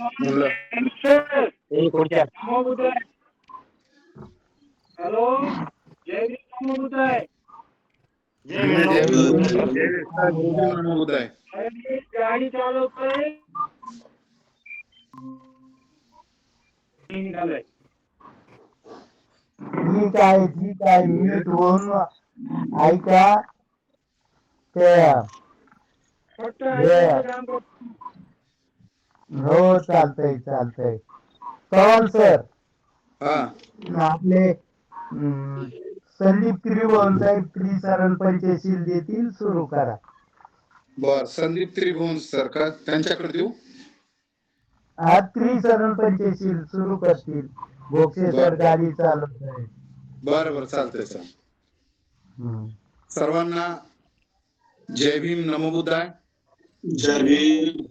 म्हणलं हॅलो, जय भीम गाडी चालवतोय निघालोय. ठीक आहे नीट होऊन ऐका ते फक्त हे ऐकायचं काम करतो. हो चालतंय चव्हाण सर हा आपले संदीप त्रिभुवन साहेब त्रिसरण पंचशील देतील सुरू करा. बर, संदीप त्रिभुवन सर का त्यांच्याकडे देऊ? हा त्रिसरण पंचशील सुरू करतील. भोक्षे सर गाडी चालवत आहे. बर बर, चालतंय सर. सर्वांना जय भीम, नमो बुद्धाय. जय भीम.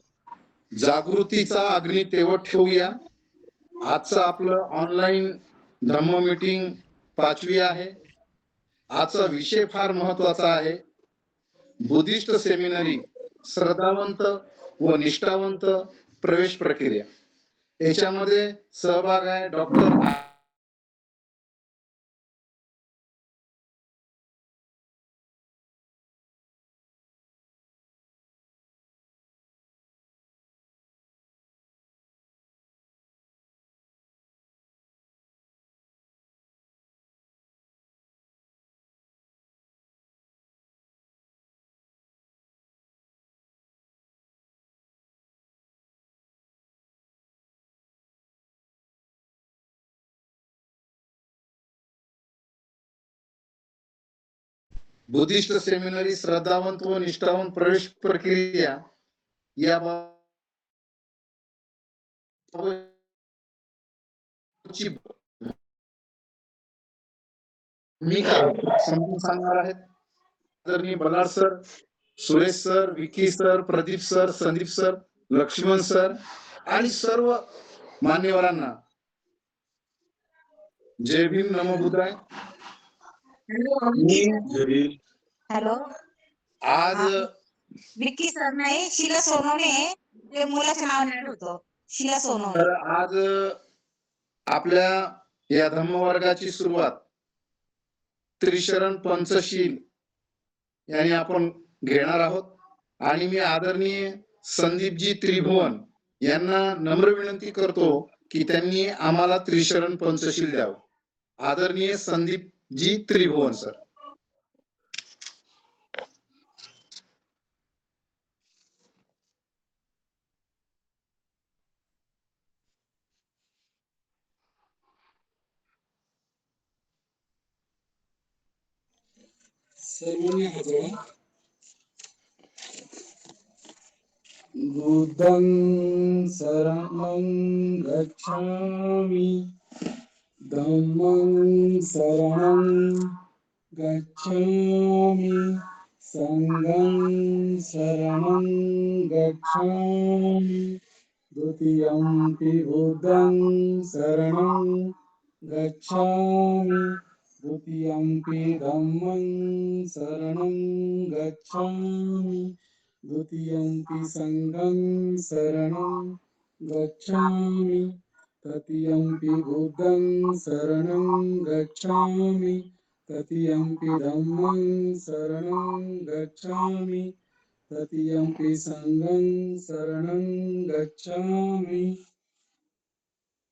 जागृतीचा अग्नी तेवत ठेवूया. आजचं आपलं ऑनलाईन धम्म मीटिंग 5वी आहे. आजचा विषय फार महत्वाचा आहे. बुद्धिस्ट सेमिनरी श्रद्धावंत व निष्ठावंत प्रवेश प्रक्रिया. याच्यामध्ये सहभाग आहे डॉक्टर बुद्धिस्ट सेमिनरी श्रद्धावंत व निष्ठावंत प्रवेश प्रक्रिया या मी समजून सांगणार आहेत. तर मी Ballal sir, Suresh sir, Vicky sir, Pradeep sir, Sandeep sir, Laxman sir आणि सर्व मान्यवरांना जय भीम, नमो बुद्धाय. हॅलो, आज विक्की सर नाही, शिला सोनवणे, ते मुलाचं नाव नाही होतं, शिला सोनवणे. तर आज आपल्या या धम्मवर्गाची सुरुवात त्रिशरण पंचशील याने आपण घेणार आहोत. आणि मी आदरणीय संदीपजी त्रिभुवन यांना नम्र विनंती करतो की त्यांनी आम्हाला त्रिशरण पंचशील द्यावं. आदरणीय संदीपजी त्रिभुवन सर. सर्वांनी हात जोडा. बुद्धं शरणं गच्छामि, धम्मं शरणं गच्छामि, संघं शरणं गच्छामि, द्वितीयंपि बुद्धं शरणं गच्छामि, द्वितीयंपि धम्मं शरणं गच्छामि, द्वितीयंपि संघं शरणं गच्छामि, तृतीयंपि बुद्धं शरणं गच्छामि, तृतीयंपि धम्मं शरणं गच्छामि, तृतीयंपि संघं शरणं गच्छामि.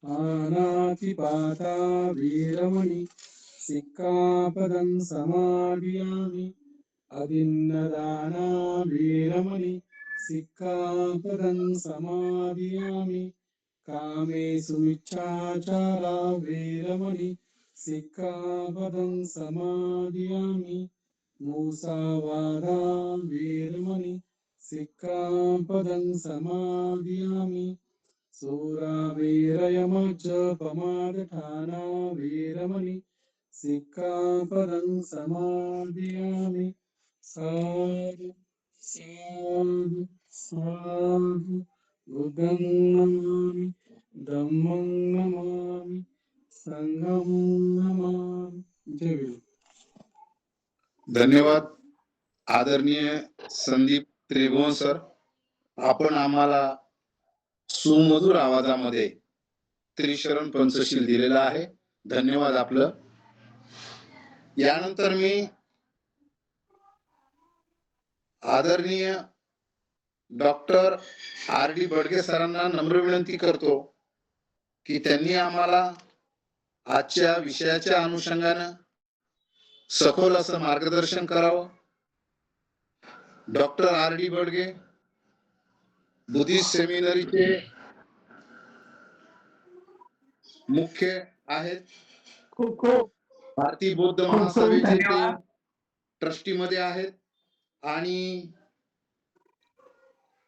पानातिपाता वीरमणि सिक्खापदं समादियामि. अदिन्नदाना वीरमणि सिक्खापदं समादियामि. कामेषु मिच्छाचारा वीरमणि सिक्खापदं समादियामि. मूसावादा वीरमणि सिक्खापदं समादियामि. सूरावीरयमज्जपमादठाना वीरमणि सिक्खापदं समादियामि. साधु साधु साधु. बुद्धं नमामि, धम्मं नमामि, संघं नमामि. जय भीम. धन्यवाद आदरणीय संदीप त्रिभुवन सर. आपण आम्हाला सुमधुर आवाजामध्ये त्रिशरण पंचशील दिलेला आहे. धन्यवाद आपलं. यानंतर मी आदरणीय डॉक्टर R.D. बडगे सरांना नम्र विनंती करतो की त्यांनी आम्हाला आजच्या विषयाच्या अनुषंगानं सखोल असं मार्गदर्शन करावं. Doctor R.D. बडगे बुद्धिस्ट सेमिनरीचे मुख्य आहेत. खूप खूप भारतीय बौद्ध महासभेचे ते ट्रस्टी मध्ये आहेत आणि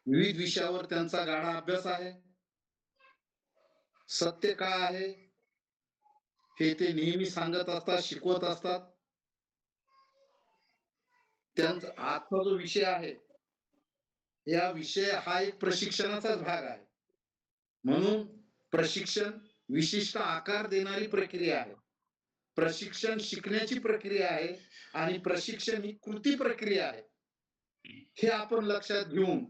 विविध विषयावर त्यांचा गाढा अभ्यास आहे. सत्य काय आहे हे ते नेहमी सांगत असतात, शिकवत असतात. त्यांचा आजचा जो विषय आहे या विषय हा एक प्रशिक्षणाचाच भाग आहे. म्हणून प्रशिक्षण विशिष्ट आकार देणारी प्रक्रिया आहे. प्रशिक्षण शिकण्याची प्रक्रिया आहे आणि प्रशिक्षण ही कृती प्रक्रिया आहे. हे आपण लक्षात घेऊन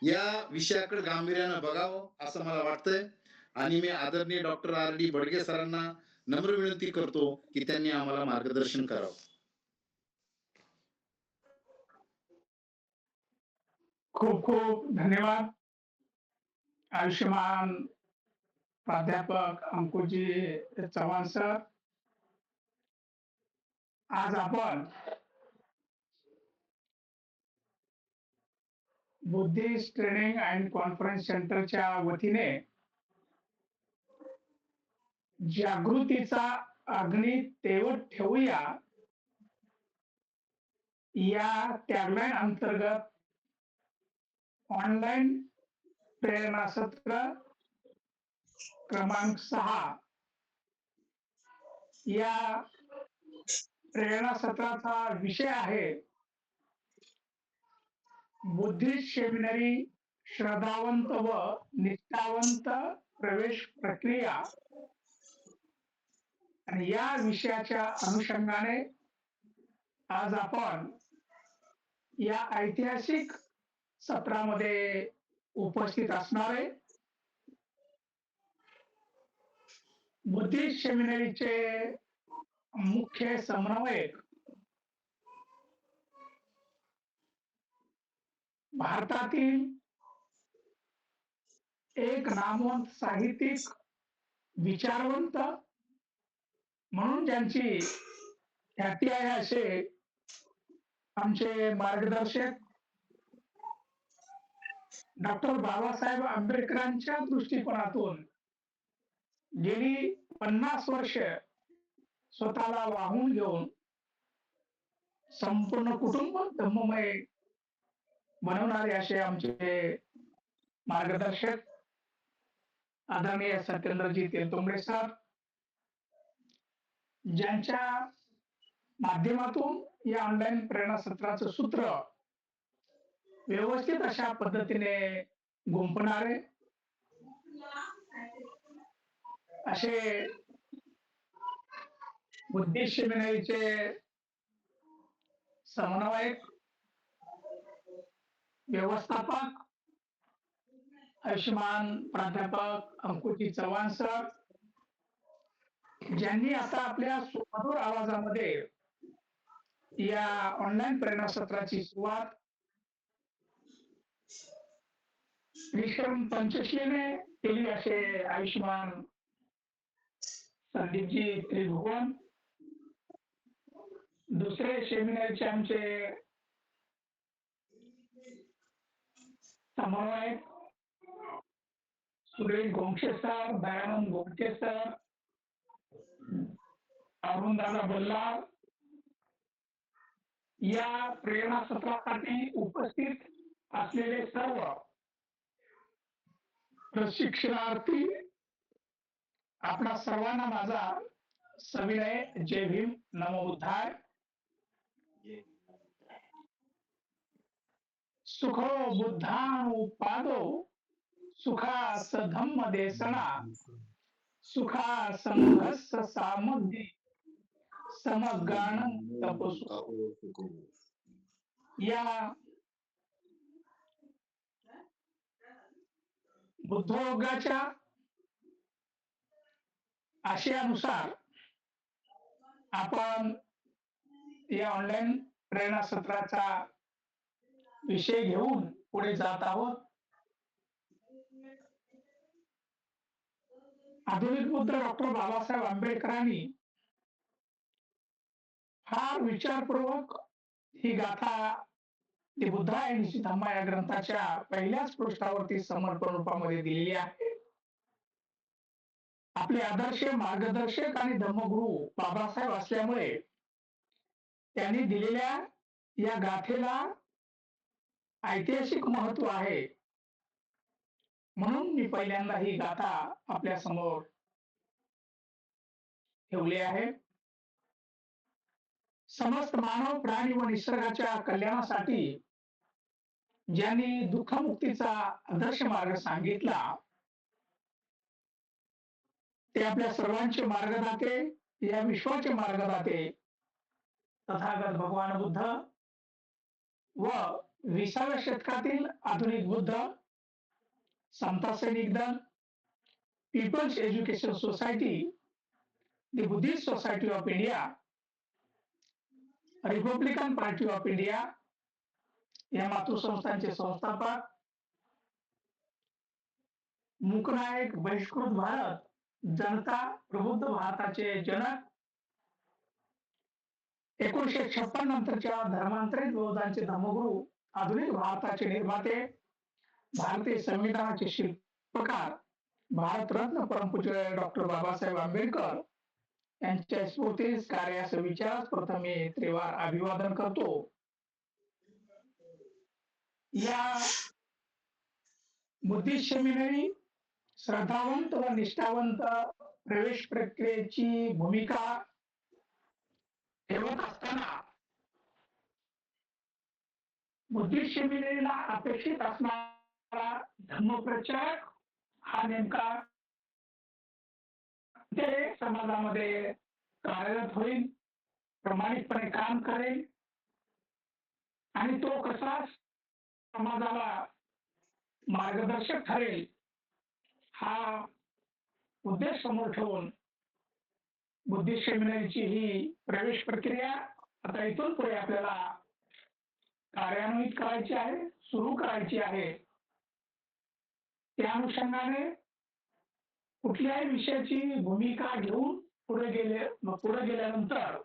या विषयाकडे गांभीर्यानं बघावं असं मला वाटतंय. आणि मी आदरणीय डॉक्टर R.D. बडगे सरांना नम्र विनंती करतो की त्यांनी आम्हाला मार्गदर्शन करावं. खूप खूप धन्यवाद. आयुष्यमान प्राध्यापक अंकुजी चव्हाण सर. आज आपण बुद्धिस्ट ट्रेनिंग अँड कॉन्फरन्स सेंटरच्या वतीने जागृतीचा अग्नी तेवत ठेवूया या टॅगलाईन अंतर्गत ऑनलाईन प्रेरणा सत्र क्रमांक 6 या प्रेरणा सत्राचा विषय आहे बुद्धिस्ट सेमिनरी श्रद्धावंत व निष्ठावंत प्रवेश प्रक्रिया. आणि या विषयाच्या अनुषंगाने आज आपण या ऐतिहासिक सत्रामध्ये उपस्थित असणारे बुद्धिस्ट सेमिनरीचे मुख्य समन्वयक, भारतातील एक नामवंत साहित्यिक, विचारवंत म्हणून ज्यांची ख्याती आहे असे आमचे मार्गदर्शक डॉक्टर बाबासाहेब आंबेडकरांच्या दृष्टिकोनातून गेली 50 वर्ष स्वतःला वाहून घेऊन संपूर्ण कुटुंब धम्ममय बनवणारे असे आमचे मार्गदर्शक आदरणीय सत्येंद्रजी तेलतुंबडे सर, ज्यांच्या माध्यमातून या ऑनलाईन प्रेरणा सत्राचं सूत्र व्यवस्थित अशा पद्धतीने गुंफणारे असे बुद्धिस्ट सेमिनरीचे समन्वयक, व्यवस्थापक आयुष्यमान प्राध्यापक अंकुजी चव्हाण सर, ज्यांनी आता आपल्या सुमधुर आवाजामध्ये या ऑनलाईन प्रेरणा सत्राची सुरुवात त्रिशरण पंचशीलने केली असे आयुष्यमान संदीपजी त्रिभुवन. दुसरे सेमिनारचे आमचे समन्वयक सुरेश गोंक्षे सर, दयानंद गोगटे सर, अरुणदादा बल्लाळ, या प्रेरणा सत्रासाठी उपस्थित असलेले सर्व प्रशिक्षणार्थी, आपणा सर्वांना माझा सविनय जय भीम, नमो बुद्धाय. सुखो बुद्धानुपादो सुखास धम्म देसना सुखा संघस्स सामग्री समगान तपसु. या बुद्धयोगाच्या आशयानुसार आपण या ऑनलाईन प्रेरणा सत्राचा विषय घेऊन पुढे जात आहोत. आधुनिक बुद्ध डॉक्टर बाबासाहेब आंबेडकरांनी फार विचारपूर्वक ही गाथा ती बुद्धा आणि धम्मा या ग्रंथाच्या पहिल्याच पृष्ठावरती समर्पण रूपामध्ये दिलेली आहे. आपले आदर्श मार्गदर्शक आणि धम्मगुरु बाबासाहेब असल्यामुळे त्यांनी दिलेल्या या गाथेला ऐतिहासिक महत्व आहे. म्हणून मी पहिल्यांदा ही गाथा आपल्या समोर ठेवली आहे. समस्त मानव प्राणी व निसर्गाच्या कल्याणासाठी ज्यांनी दुःखमुक्तीचा आदर्श मार्ग सांगितला ते आपल्या सर्वांचे मार्गदाते, या विश्वाचे मार्गदाते तथागत भगवान बुद्ध व 20व्या शतकातील आधुनिक Buddha, Samata Sainik Dal, People's Education Society, the Buddhist Society of India, Republican Party of India या मातृसंस्थांचे संस्थापक, मूकनायक बहिष्कृत भारत जनता प्रबुद्ध भारताचे जनक, 1956 नंतरच्या धर्मांतरित बौद्धांचे धर्मगुरू, आधुनिक भारताचे निर्माते, भारतीय संविधानाचे शिल्पकार, भारतरत्न परमपूज्य डॉक्टर बाबासाहेब आंबेडकर यांच्या स्फूर्तीस कार्यास विचारास प्रथम मी त्रिवार अभिवादन करतो. या बुद्धिस्ट सेमिनरी श्रद्धावंत व निष्ठावंत प्रवेश प्रक्रियेची भूमिका ठेवत असताना बुद्धिस्ट सेमिनरीला अपेक्षित असणारा धर्मप्रचारक हा नेमका ते समाजामध्ये कार्यरत होईल, प्रामाणिकपणे काम करेल आणि तो कसा समाजाला मार्गदर्शक ठरेल हा उद्देश समोर ठेवून बुद्धिस्ट सेमिनरीची ही प्रवेश प्रक्रिया आता इथून पुढे आपल्याला कार्यान्वित करायची आहे, सुरू करायची आहे. त्या अनुषंगाने कुठल्याही विषयाची भूमिका घेऊन पुढे गेल्यानंतर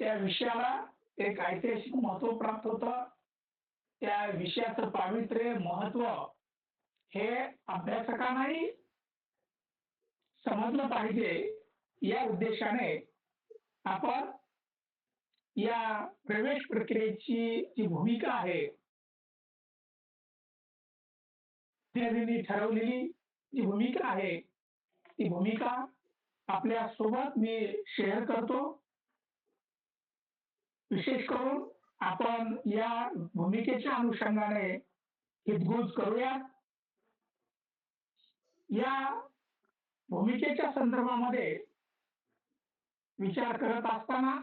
त्या विषयाला एक ऐतिहासिक महत्व प्राप्त होतं. त्या विषयाचं पावित्र्य महत्व हे अभ्यासकांनाही समजलं पाहिजे. या उद्देशाने आपण या प्रवेश प्रक्रियेची जी भूमिका आहे ठरवलेली जी भूमिका आहे ती भूमिका आपल्या सोबत मी शेअर करतो. विशेष करून आपण या भूमिकेच्या अनुषंगाने हितगुज करूया. या भूमिकेच्या संदर्भामध्ये विचार करत असताना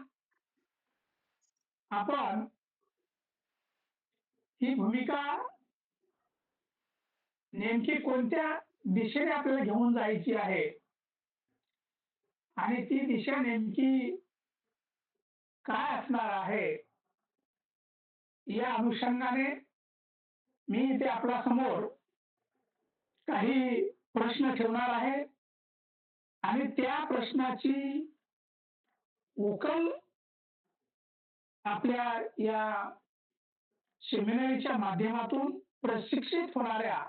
आपण ही भूमिका नेमकी कोणत्या दिशेने आपल्याला घेऊन जायची आहे आणि ती दिशा नेमकी काय असणार आहे या अनुषंगाने मी इथे आपल्या समोर काही प्रश्न ठेवणार आहे आणि त्या प्रश्नाची उकल आपल्या या सेमिनारीच्या माध्यमातून प्रशिक्षित होणाऱ्या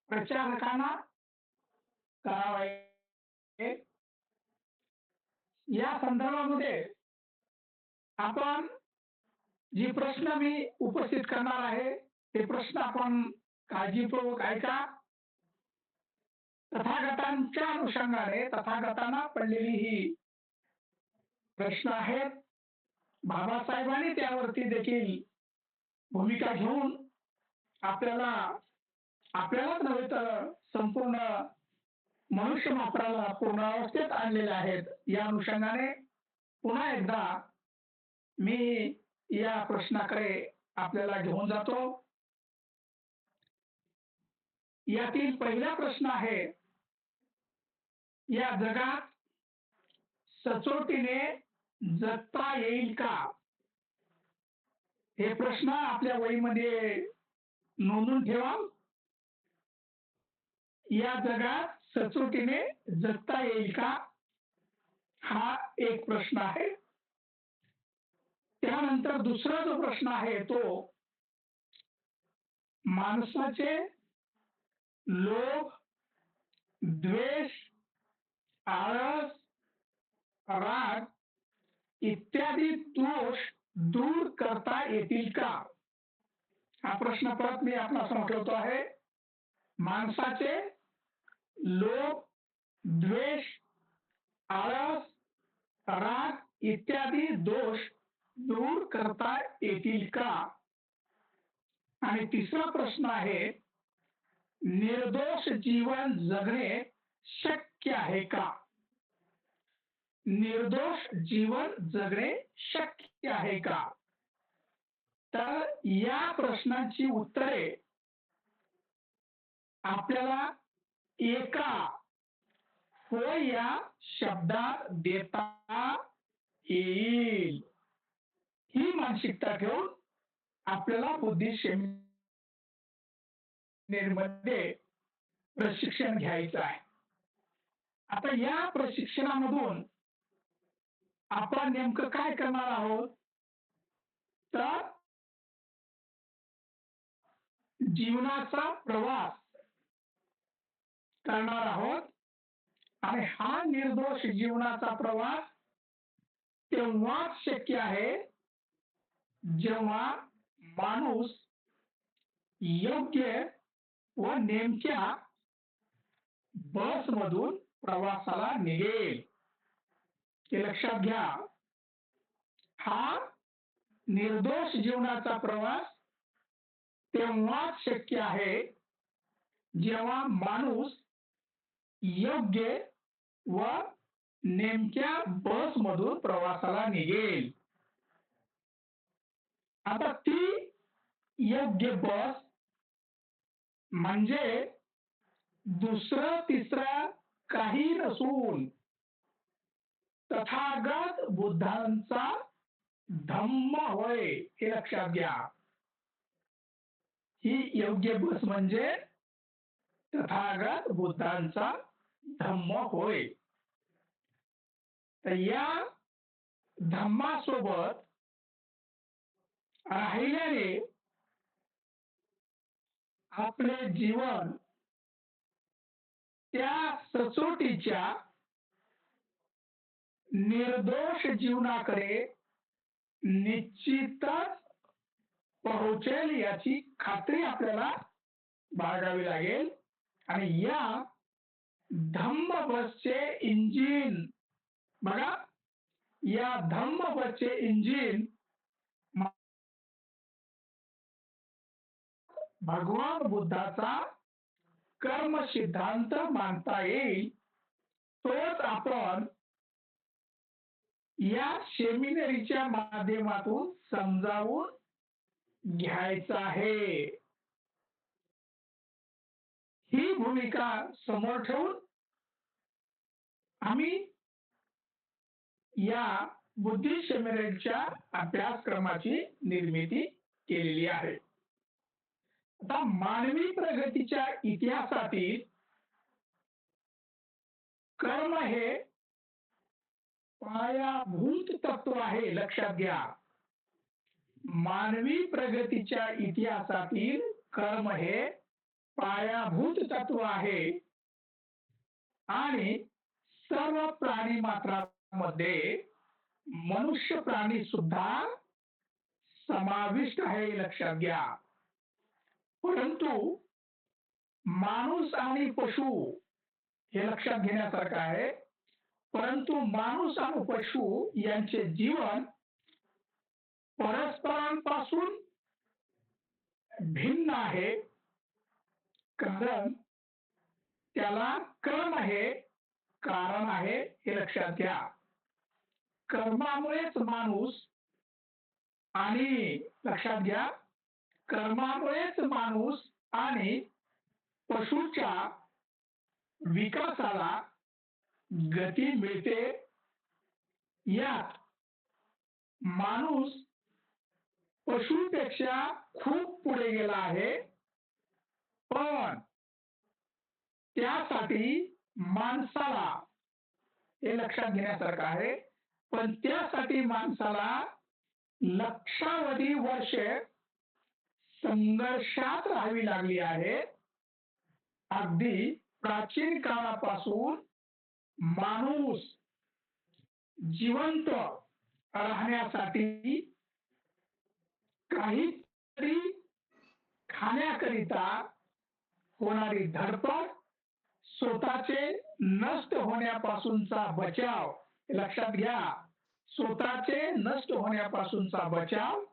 प्रचारकांना करावे. या संदर्भामध्ये आपण जी प्रश्न मी उपस्थित करणार आहे ते प्रश्न आपण काळजीपूर्वक ऐका. तथागतांच्या अनुषंगाने तथागतांना पडलेली ही प्रश्न आहेत. बाबासाहेबांनी त्यावरती देखील भूमिका घेऊन आपल्यालाच नव्हे तर संपूर्ण मनुष्य मात्राला पूर्ण अवस्थेत आणलेले आहेत. या अनुषंगाने पुन्हा एकदा मी या प्रश्नाकडे आपल्याला घेऊन जातो. यातील पहिला प्रश्न आहे, या जगात सचोटीने जगता येईल का? हे प्रश्न आपल्या वहीमध्ये नोंदून ठेवा. या जगात सचोटीने जगता येईल का, हा एक प्रश्न आहे. त्यानंतर दुसरा जो प्रश्न आहे तो, माणसाचे लोभ, द्वेष, आळस, राग इत्यादी दोष दूर करता येतील का? हा प्रश्न परत मी आपणासमोर ठेवतो आहे. माणसाचे लोभ, द्वेष, आळस, राग इत्यादी दोष दूर करता येतील का? आणि तिसरा प्रश्न आहे, निर्दोष जीवन जगणे शक्य आहे का? निर्दोष जीवन जगणे शक्य आहे का? तर या प्रश्नांची उत्तरे आपल्याला एका होय या शब्दात देता येईल. ही मानसिकता ठेवून आपल्याला बुद्धिशेमीमध्ये प्रशिक्षण घ्यायचं आहे. आता या प्रशिक्षणामधून आपण नेमकं काय करणार आहोत, तर जीवनाचा प्रवास करणार आहोत. आणि हा निर्दोष जीवनाचा प्रवास तेव्हाच शक्य आहे जेव्हा माणूस योग्य व नेमक्या बसमधून प्रवासाला निघेल. हे लक्षात घ्या. हा निर्दोष जीवनाचा प्रवास तेव्हाच शक्य आहे जेव्हा माणूस योग्य व नेमक्या बसमधून प्रवासाला निघेल. आता ती योग्य बस म्हणजे दुसरं तिसरं काही नसून तथागत बुद्धांचा धम्म होय. हे लक्षात घ्या. ही योग्य बस म्हणजे तथागत बुद्धांचा धम्म होय. तर या धम्मासोबत राहिल्याने आपले जीवन त्या सचोटीच्या निर्दोष जीवनाकडे निश्चितच पोहोचेल याची खात्री आपल्याला बाळगावी लागेल. आणि या धम्म बसचे इंजिन बघा, या धम्म बसचे इंजिन भगवान बुद्धाचा कर्म सिद्धांत मानता येईल. तोच आपण या सेमिनरीच्या माध्यमातून समजावून घ्यायचा आहे. ही भूमिका समोर ठेवून आम्ही या बुद्धी सेमिनरीच्या अभ्यासक्रमाची निर्मिती केलेली आहे. आता मानवी प्रगतीच्या इतिहासातील कर्म हे पायाभूत तत्व आहे. लक्षात घ्या. मानवी प्रगतीच्या इतिहासातील कर्म हे पायाभूत तत्व आहे आणि सर्व प्राणी मात्रामध्ये मनुष्य प्राणी सुद्धा समाविष्ट आहे. लक्षात घ्या. परंतु माणूस आणि पशु हे लक्षात घेण्यासारखं आहे. परंतु माणूस आणि पशु यांचे जीवन परस्परांपासून भिन्न आहे. कारण त्याला कर्म हे कारण आहे. हे लक्षात घ्या. कर्मामुळेच माणूस आणि लक्षात घ्या, कर्मामुळेच माणूस आणि पशुच्या विकासाला गती मिळते. यात माणूस पशुपेक्षा खूप पुढे गेला आहे, पण त्यासाठी माणसाला, हे लक्षात घेण्यासारखं आहे, पण त्यासाठी माणसाला लक्षावधी वर्षे संघर्षात राहावी लागली आहे. अगदी प्राचीन काळापासून माणूस जिवंत राहण्यासाठी काहीतरी खाण्याकरिता होणारी धडपड, स्वतःचे नष्ट होण्यापासूनचा बचाव, लक्षात घ्या, स्वतःचे नष्ट होण्यापासूनचा बचाव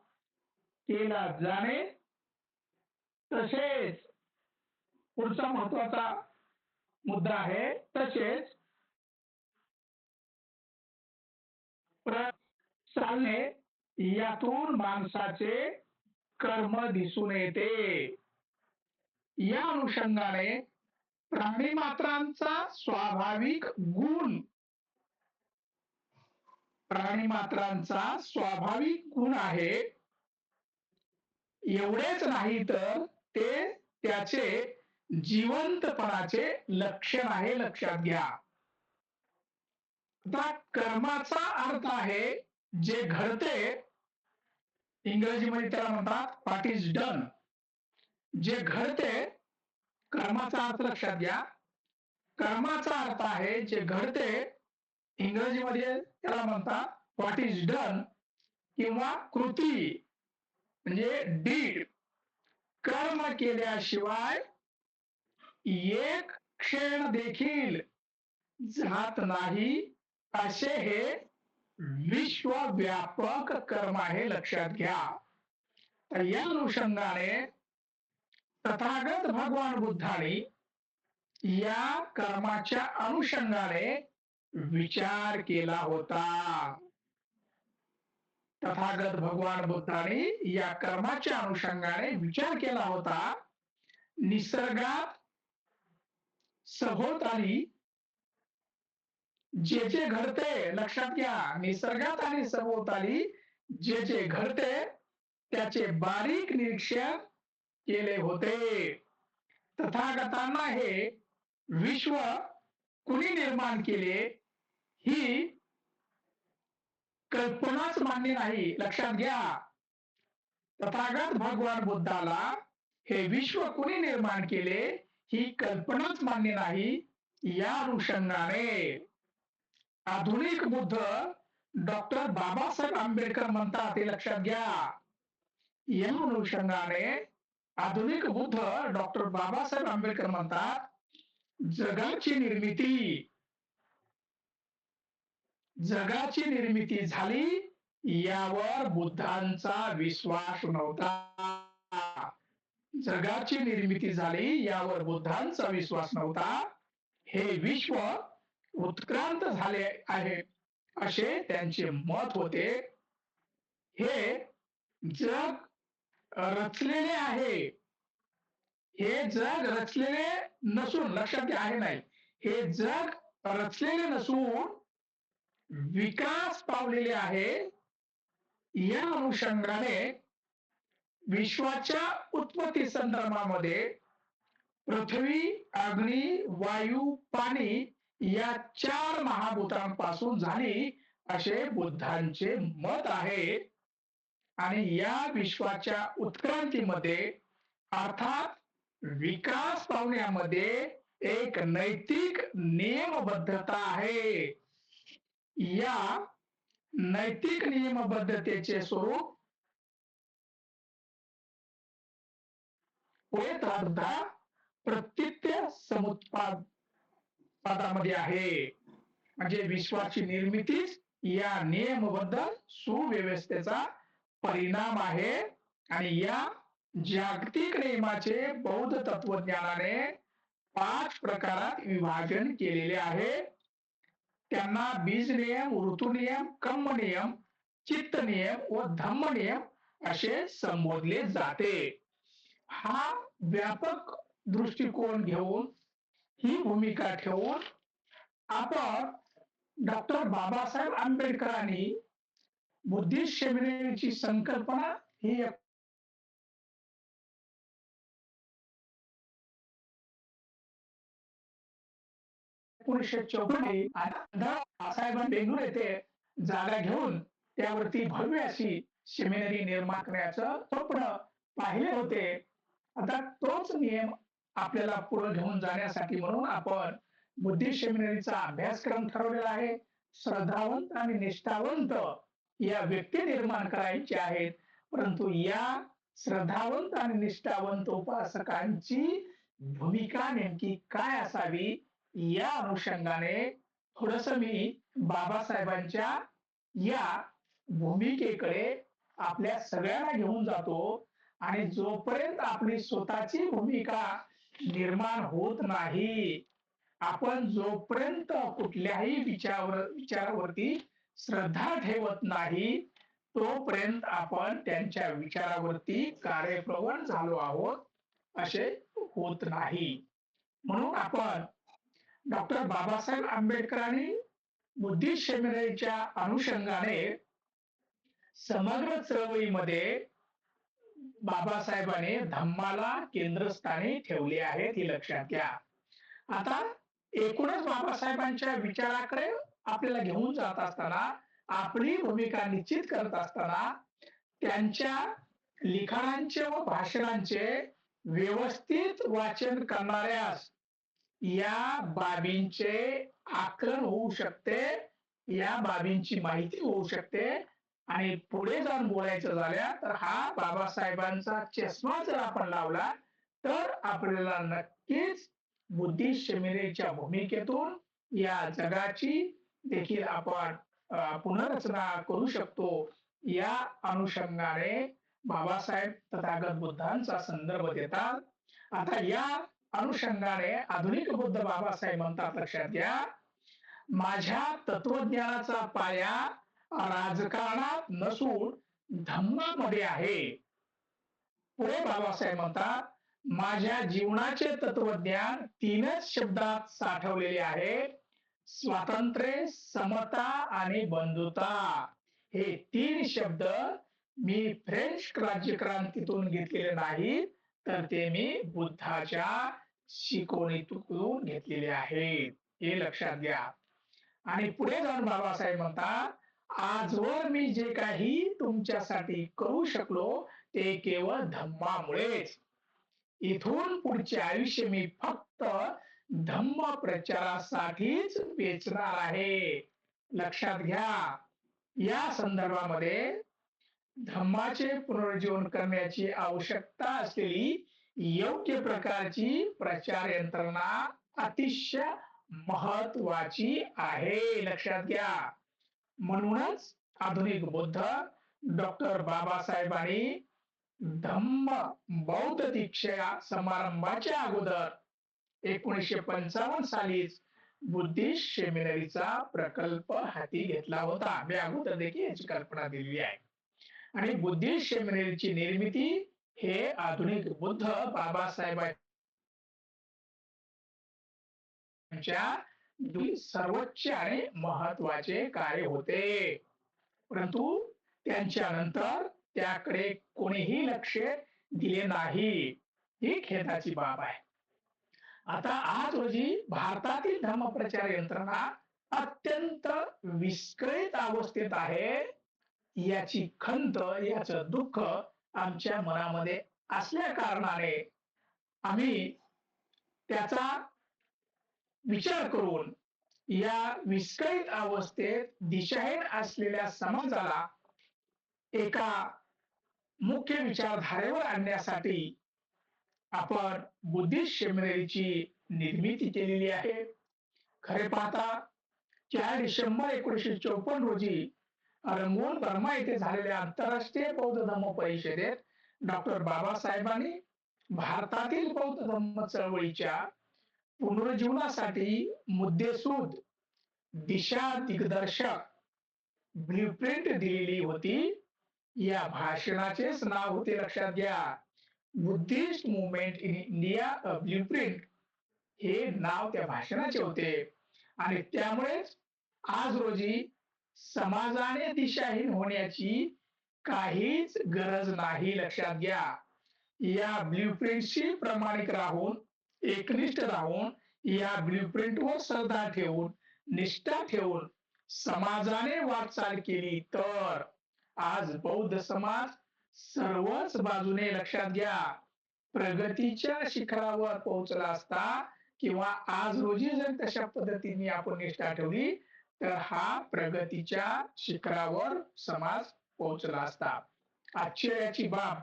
केला जाणे. तसेच पुढचा महत्वाचा मुद्दा आहे, तसेच चालणे यातून माणसाचे कर्म दिसून येते. या अनुषंगाने प्राणी मात्रांचा स्वाभाविक गुण, प्राणी मात्रांचा स्वाभाविक गुण आहे. एवढेच नाही तर ते त्याचे जिवंतपणाचे लक्षण आहे, लक्षात घ्या. आता कर्माचा अर्थ आहे जे घडते, इंग्रजीमध्ये त्याला म्हणतात व्हॉट इज डन. जे घडते, कर्माचा अर्थ लक्षात घ्या. कर्माचा अर्थ आहे जे घडते, इंग्रजीमध्ये त्याला म्हणतात व्हॉट इज डन किंवा कृती म्हणजे डीड. कर्म केल्याशिवाय एक क्षण देखील जात नाही, असे हे विश्वव्यापक कर्म आहे, लक्षात घ्या. तर या अनुषंगाने तथागत भगवान बुद्धांनी या कर्माच्या अनुषंगाने विचार केला होता. तथागत भगवान बुद्धांनी या कर्माच्या अनुषंगाने विचार केला होता. निसर्गात सभोवताली जे जे घडते, लक्षात घ्या, निसर्गात आणि सभोवताली जे जे घडते त्याचे बारीक निरीक्षण केले होते. तथागतांना हे विश्व कुणी निर्माण केले ही कल्पनाच मान्य नाही, लक्षात घ्या. तथागत भगवान बुद्धाला हे विश्व कुणी निर्माण केले ही कल्पनाच मान्य नाही. या अनुषंगाने आधुनिक बुद्ध डॉक्टर बाबासाहेब आंबेडकर म्हणतात, हे लक्षात घ्या. या अनुषंगाने आधुनिक बुद्ध डॉक्टर बाबासाहेब आंबेडकर म्हणतात, जगाची निर्मिती झाली यावर बुद्धांचा विश्वास नव्हता. जगाची निर्मिती झाली यावर बुद्धांचा विश्वास नव्हता. हे विश्व उत्क्रांत झाले आहे असे त्यांचे मत होते. हे जग रचलेले आहे, हे जग रचलेले नसून, लक्षात घ्या, आहे नाही, हे जग रचलेले नसून विकास पावलेले आहे. या अनुषंगाने विश्वाच्या उत्पत्ती संदर्भामध्ये पृथ्वी, अग्नी, वायू, पाणी या 4 महाभूतांपासून झाली असे बुद्धांचे मत आहे. आणि या विश्वाच्या उत्क्रांतीमध्ये अर्थात विकास पावण्यामध्ये एक नैतिक नियमबद्धता आहे. या नैतिक नियमबद्धतेचे स्वरूप प्रत्यय समुत्पादामध्ये आहे. म्हणजे विश्वाची निर्मितीच या नियमबद्ध सुव्यवस्थेचा परिणाम आहे. आणि या जागतिक नियमाचे बौद्ध तत्वज्ञानाने 5 प्रकारात विभाजन केलेले आहे. त्यांना बीज नियम, ऋतू नियम, कर्म नियम, चित्त नियम व धम्म नियम असे संबोधले जाते. हा व्यापक दृष्टिकोन घेऊन ही भूमिका ठेवून आपण डॉक्टर बाबासाहेब आंबेडकरांनी बुद्धिस्ट सेमिनरीची संकल्पना ही 1954 साहेबांनी बेंगळूर येथे जागा घेऊन त्यावरती भव्य अशी सेमिनरी निर्माण करण्याचं स्वप्न पाहिले होते. आता तोच नियम आपल्याला पुढे घेऊन जाण्यासाठी म्हणून आपण बुद्धिस्ट सेमिनरीचा अभ्यासक्रम ठरवलेला आहे. श्रद्धावंत आणि निष्ठावंत या व्यक्ती निर्माण करायच्या आहेत, परंतु या श्रद्धावंत आणि निष्ठावंत उपासकांची भूमिका नेमकी काय असावी या अनुषंगाने थोडस मी बाबासाहेबांच्या या भूमिकेकडे आपल्या सगळ्यांना घेऊन जातो. आणि जोपर्यंत आपली स्वतःची भूमिका निर्माण होत नाही, आपण जोपर्यंत कुठल्याही विचारावरती श्रद्धा ठेवत नाही, तोपर्यंत आपण त्यांच्या विचारावरती कार्यप्रवण झालो आहोत असे होत नाही. म्हणून आपण डॉक्टर बाबासाहेब आंबेडकरांनी बुद्धिस्ट सेमिनरीच्या अनुषंगाने समग्र चळवळीमध्ये बाबासाहेबांनी धम्माला केंद्रस्थानी ठेवले आहेत, हे लक्षात घ्या. आता एकूणच बाबासाहेबांच्या विचाराकडे आपल्याला घेऊन जात असताना, आपली भूमिका निश्चित करत असताना त्यांच्या लिखाणांचे व भाषणांचे व्यवस्थित वाचन करणाऱ्यास या बाबींचे आकलन होऊ शकते, या बाबींची माहिती होऊ शकते. आणि पुढे जाऊन बोलायचं झाल्या तर हा बाबासाहेबांचा चष्मा जर आपण लावला तर आपल्याला नक्कीच बुद्धिस्ट सेमिनरीच्या भूमिकेतून या जगाची देखील आपण पुनर्रचना करू शकतो. या अनुषंगाने बाबासाहेब तथागत बुद्धांचा संदर्भ देतात. आता या अनुषंगाने आधुनिक बुद्ध बाबासाहेब म्हणतात, लक्षात घ्या, माझ्या तत्वज्ञानाचा पाया राजकारणात नसून धम्मामध्ये आहे. पुढे बाबासाहेब म्हणतात, माझ्या जीवनाचे तत्वज्ञान 3च शब्दात साठवलेले आहे, स्वातंत्र्य, समता आणि बंधुता. हे 3 शब्द मी फ्रेंच राज्यक्रांतीतून घेतलेले नाही, तर ते मी बुद्धाच्या शिकवणीतून घेतलेले आहेत, हे लक्षात घ्या. आणि पुढे जाऊन बाबासाहेब म्हणतात, आजवर मी जे काही तुमच्यासाठी करू शकलो ते केवळ धम्मामुळेच. इथून पुढचे आयुष्य मी फक्त धम्म प्रचारासाठीच वेचणार आहे, लक्षात घ्या. या संदर्भामध्ये धम्माचे पुनरुज्जीवन करण्याची आवश्यकता असलेली योग्य प्रकारची प्रचार यंत्रणा अतिशय महत्वाची आहे, लक्षात घ्या. म्हणूनच आधुनिक बुद्ध डॉक्टर बाबासाहेबांनी धम्म बौद्ध दीक्षा समारंभाच्या अगोदर 1955 सालीच बुद्धिस्ट सेमिनरीचा प्रकल्प हाती घेतला होता. मी अगोदर देखील याची कल्पना दिलेली आहे. आणि बुद्धिस्ट सेमिनरीची निर्मिती हे आधुनिक बुद्ध बाबासाहेबांच्या सर्वोच्च आणि महत्वाचे कार्य होते, परंतु त्यांच्या नंतर त्याकडे कोणीही लक्ष दिले नाही, ही खेदाची बाब आहे. आता आज रोजी भारतातील धम्मप्रचार यंत्रणा अत्यंत विस्कळीत अवस्थेत आहे. याची खंत, याचं दुःख आमच्या मनामध्ये असल्या कारणाने आम्ही त्याचा विचार करून या विस्कळीत अवस्थेत दिशाहीन असलेल्या समाजाला एका मुख्य विचारधारेवर आणण्यासाठी आपण बुद्धिस्ट सेमिनरीची निर्मिती केलेली आहे. खरे पाहता 4 डिसेंबर 1954 रोजी रंगून बर्मा येथे झालेल्या आंतरराष्ट्रीय बौद्ध धम्म परिषदेत डॉक्टर बाबासाहेबांनी भारतातील बौद्ध धम्म चळवळीच्या पुनरुज्जीवनासाठी मुद्देसूद दिशा दिग्दर्शक ब्ल्यूप्रिंट दिलेली होती. या भाषणाचेच नाव होते, लक्षात घ्या, Buddhist movement in India a blueprint हे नाव त्या भाषणाचे होते आणि त्यामुळेच आज रोजी समाजाने दिशाहीन होण्याची काहीच गरज नाही. लक्षात घ्या. या ब्ल्यूप्रिंटशी प्रामाणिक राहून, एकनिष्ठ राहून, या ब्ल्यूप्रिंटवर श्रद्धा ठेवून, निष्ठा ठेवून समाजाने वाटचाल केली तर आज बौद्ध समाज सर्वच बाजूने, लक्षात घ्या, प्रगतीच्या शिखरावर पोहोचला असता किंवा आज रोजी जर तशा पद्धतीने आपण निष्ठा ठेवली तर हा प्रगतीच्या शिखरावर समाज पोहोचला असता. आश्चर्याची बाब,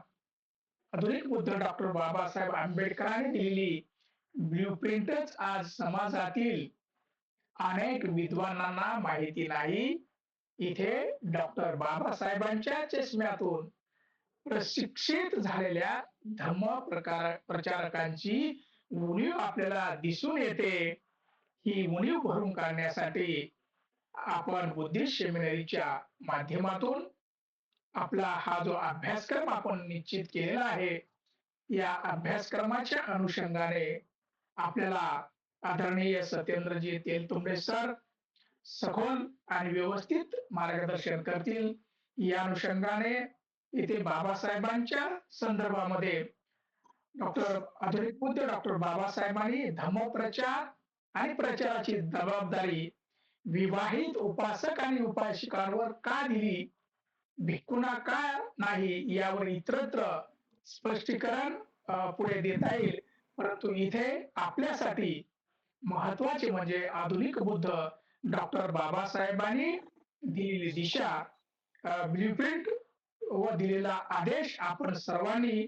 आधुनिक बुद्ध डॉक्टर बाबासाहेब आंबेडकरांनी दिलेली ब्ल्यूप्रिंटच आज समाजातील अनेक विद्वानांना माहिती नाही. इथे डॉक्टर बाबासाहेबांच्या चष्म्यातून प्रशिक्षित झालेल्या धम्म प्रचारकांची उणीव आपल्याला दिसून येते. ही उणीव भरून काढण्यासाठी आपण बुद्धिस्ट सेमिनरीच्या माध्यमातून आपला हा जो अभ्यासक्रम आपण निश्चित केलेला आहे, या अभ्यासक्रमाच्या अनुषंगाने आपल्याला आदरणीय सत्येंद्रजी तेलतुंबडे सर सखोल आणि व्यवस्थित मार्गदर्शन करतील. या अनुषंगाने इथे बाबासाहेबांच्या संदर्भामध्ये आधुनिक बुद्ध डॉक्टर बाबासाहेबांनी धम्मप्रचार आणि प्रचाराची जबाबदारी विवाहित उपासक आणि उपासिकांवर का दिली, भिक्खूंना का नाही, यावर इतरत्र स्पष्टीकरण पुढे देता येईल. परंतु इथे आपल्यासाठी महत्वाचे म्हणजे आधुनिक बुद्ध डॉक्टर बाबासाहेबांनी दिलेली दिशा, ब्ल्यूप्रिंट व दिलेला आदेश आपण सर्वांनी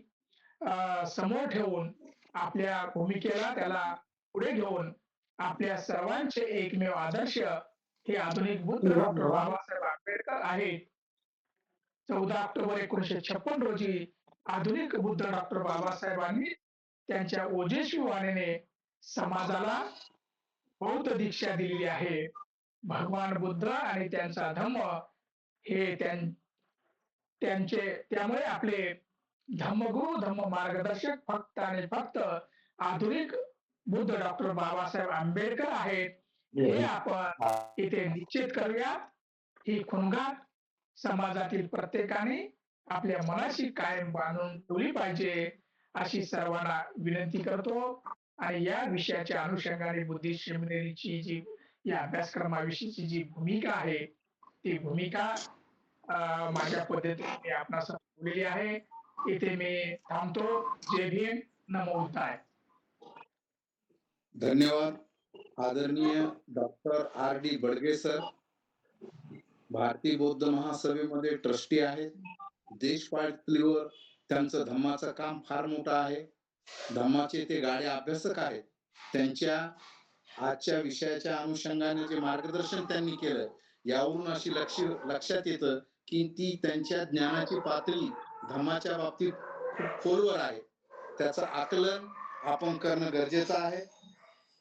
समोर ठेवून आपल्या भूमिकेला त्याला पुढे घेऊन आपल्या सर्वांचे एकमेव आदर्श हे आधुनिक बुद्ध डॉक्टर बाबासाहेब आंबेडकर आहेत. 14 ऑक्टोबर 1956 रोजी आधुनिक बुद्ध डॉक्टर बाबासाहेबांनी त्यांच्या ओजस्वी वाणीने समाजाला बौद्ध दीक्षा दिलेली आहे. भगवान बुद्ध आणि त्यांचा धम्म हे त्यामुळे आपले धम्मगुरु, धम्म मार्गदर्शक फक्त आणि फक्त आधुनिक बुद्ध डॉक्टर बाबासाहेब आंबेडकर आहेत. हे आपण इथे निश्चित करूया. ही खुणगाट समाजातील प्रत्येकाने आपल्या मनाशी कायम बांधून ठेवली पाहिजे अशी सर्वांना विनंती करतो. आणि या विषयाच्या अनुषंगाने बुद्धिस्ट सेमिनरीची जी या अभ्यासक्रमाविषयीची जी भूमिका आहे ती भूमिका माझ्या पद्धतीने आपणास बोललेली आहे. इथे मी थांबतो. जय भीम, नमो बुद्धाय. धन्यवाद. आदरणीय डॉक्टर R.D. बडगे सर भारतीय बौद्ध महासभेमध्ये ट्रस्टी आहेत. देश पातळीवर त्यांचं धम्माचं काम फार मोठं आहे. धम्माचे ते गाडे अभ्यासक आहेत. त्यांच्या आजच्या विषयाच्या अनुषंगाने जे मार्गदर्शन त्यांनी केलं यावरून अशी लक्षात येतं की ती त्यांच्या ज्ञानाची पातळी धम्माच्या बाबतीत खूप खोलवर आहे. त्याचं आकलन आपण करणं गरजेचं आहे.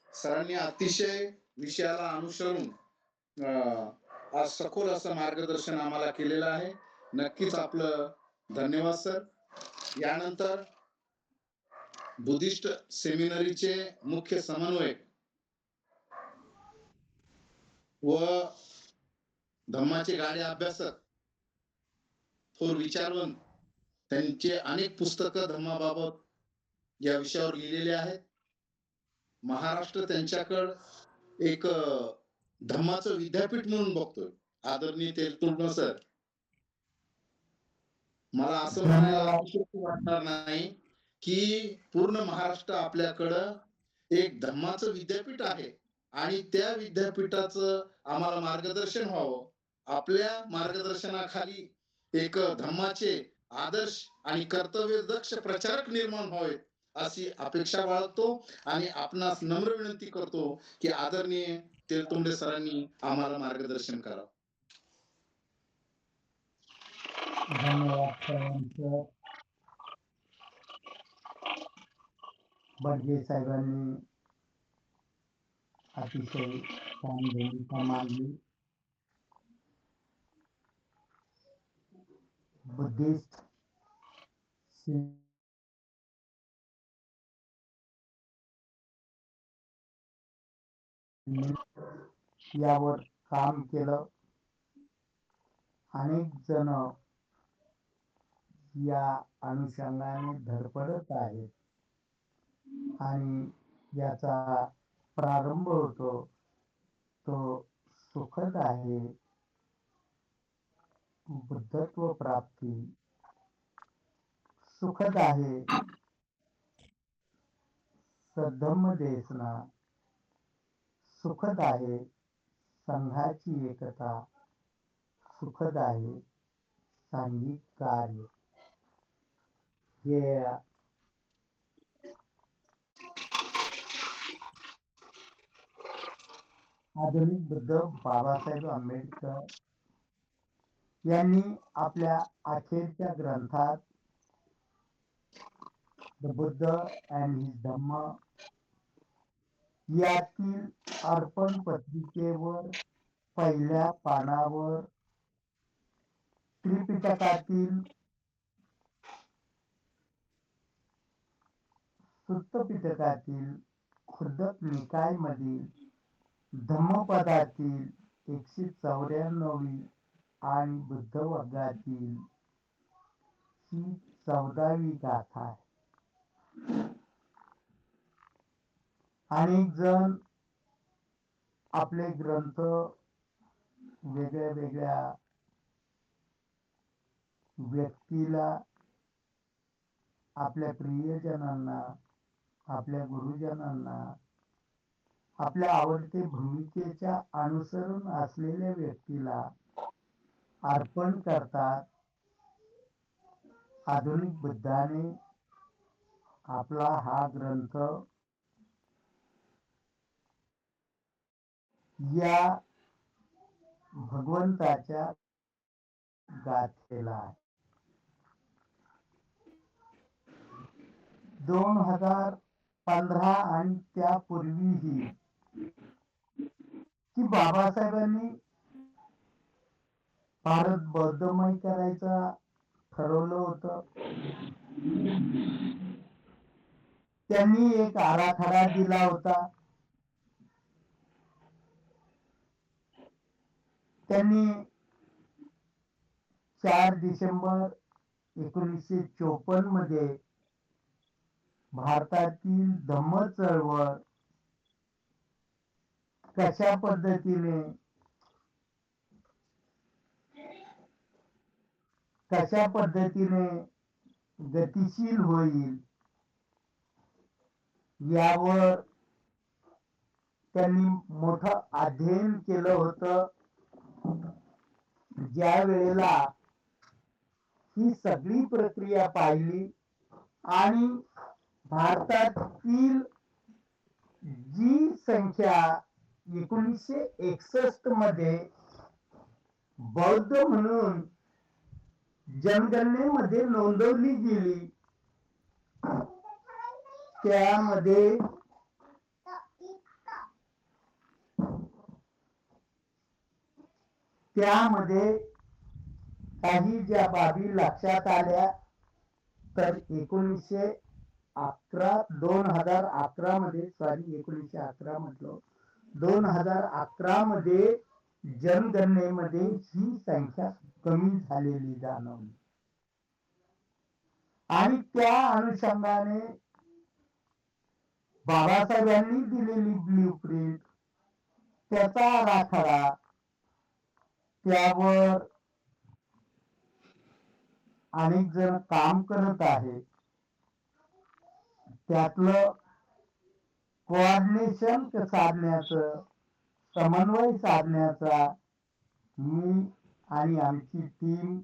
सरांनी अतिशय विषयाला अनुसरून आज सखोल असं मार्गदर्शन आम्हाला केलेलं आहे. नक्कीच आपलं धन्यवाद सर. यानंतर बुद्धिस्ट सेमिनरीचे मुख्य समन्वयक व धम्माचे गाडे अभ्यासक, थोर विचारवंत, त्यांचे अनेक पुस्तकं धम्माबाबत या विषयावर लिहिलेले आहेत. महाराष्ट्र त्यांच्याकडे एक धम्माचं विद्यापीठ म्हणून बघतोय. आदरणीय तेलतुंबडे सर, मला असं म्हणायला वाटणार नाही की पूर्ण महाराष्ट्र आपल्याकडं एक धम्माचं विद्यापीठ आहे आणि त्या विद्यापीठाचं आम्हाला मार्गदर्शन व्हावं. आपल्या मार्गदर्शनाखाली एक धम्माचे आदर्श आणि कर्तव्यदक्ष प्रचारक निर्माण व्हावेत अशी अपेक्षा बाळगतो आणि आपणास नम्र विनंती करतो की आदरणीय तेलतुंबडे सरांनी आम्हाला मार्गदर्शन करावं. धन्यवाद सर्वांचं. बडगे साहेबांनी अतिशय छान भूमिका मांडली. बुद्धिस्ट यावर काम केलं. अनेक जण या अनुषंगाने धडपडत आहेत आणि याचा प्रारंभ होतो तो सुखद आहे. बुद्धत्व प्राप्ती सुखद आहे. सद्धम्म देशना सुखद आहे. संघाची एकता सुखद आहे. सांघिक कार्य हे आधुनिक बुद्ध बाबासाहेब आंबेडकर यांनी आपल्या अखेरच्या ग्रंथात द बुद्ध अँड हिज धम्म यातील अर्पण पत्रिकेवर पहिल्या पानावर त्रिपिटकातील सुत्त पिटकातील खुर्दक निकाय मधील धम्मपदातील 194वी आणि बुद्ध वर्गातील ही 14वी गाथा आहे. अनेक जण आपले ग्रंथ वेगळ्या वेगळ्या व्यक्तीला, आपल्या प्रियजनांना, आपल्या गुरुजनांना, आपल्या आवडते भूमिकेच्या अनुसरून असलेल्या व्यक्तीला अर्पण करतात. आधुनिक बुद्धाने आपला हा ग्रंथ या भगवंताच्या गाथेला 2015 आणि त्यापूर्वीही की बाबासाहेबांनी भारत बौद्धमय करायचा ठरवलं होतं. त्यांनी एक आराखडा दिला होता. त्यांनी 4 डिसेंबर 1954 मध्ये भारतातील धम्म चळवळ कशा पद्धतीने गतिशील होईल यावर त्यांनी मोठं अध्ययन केलं होतं. ज्या वेळेला ही सगळी प्रक्रिया पाहिली आणि भारतातील जी संख्या 1961 मध्ये बौद्ध म्हणून जनगणनेमध्ये नोंदवली गेली, त्यामध्ये काही ज्या बाबी लक्षात आल्या तर 2011 मध्ये 2011 मध्ये जनगणनेमध्ये ही संख्या कमी झालेली जाणवली आणि त्या अनुषंगाने बाबासाहेबांनी दिलेली ब्ल्यूप्रिंट, त्याचा आराखडा, त्यावर अनेक जण काम करत आहेत. त्यातलं कोऑर्डिनेशन साधण्याचं, समन्वय साधण्याचा मी आणि आमची टीम,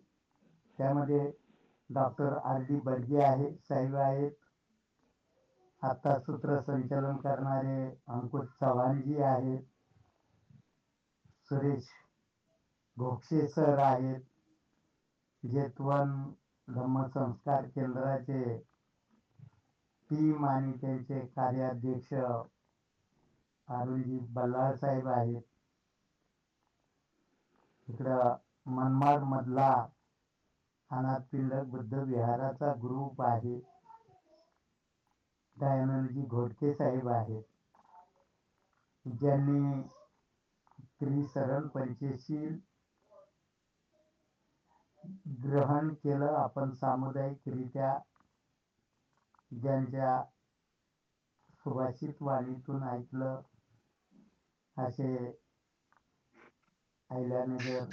त्यामध्ये डॉक्टर RD बर्गे आहे, साहेब आहेत, आता सूत्रसंचालन करणारे अंकुश चव्हाणजी आहेत, सुरेश घोक्षे सर आहेत, जेतवन धम्मसंस्कार केंद्राचे टीम आणि त्यांचे कार्याध्यक्ष अरुणजी बल्लाळ साहेब आहेत. इकडं मनमाड मधला अनाथपिंड बुद्ध विहाराचा ग्रुप आहे, दयानंदजी घोडके साहेब आहेत. ज्यांनी त्रिसरण पंचशील ग्रहण केलं, आपण सामुदायिकरित्या ज्यांच्या सुभाषित वाणीतून ऐकलं, असे अहिल्यानगर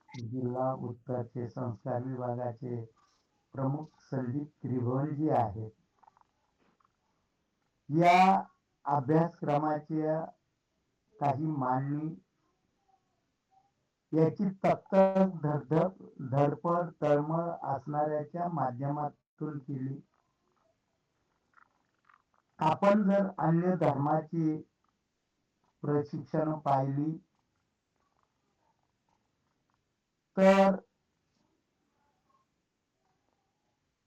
जिल्हा उत्तरचे संस्कार विभागाचे प्रमुख संदीप त्रिभुवनजी आहेत. या अभ्यासक्रमाच्या काही मांडणी याची तत्तर धडपड तळमळ असणाऱ्याच्या माध्यमातून केली. आपण जर अन्य धर्माची प्रशिक्षण पाहिली तर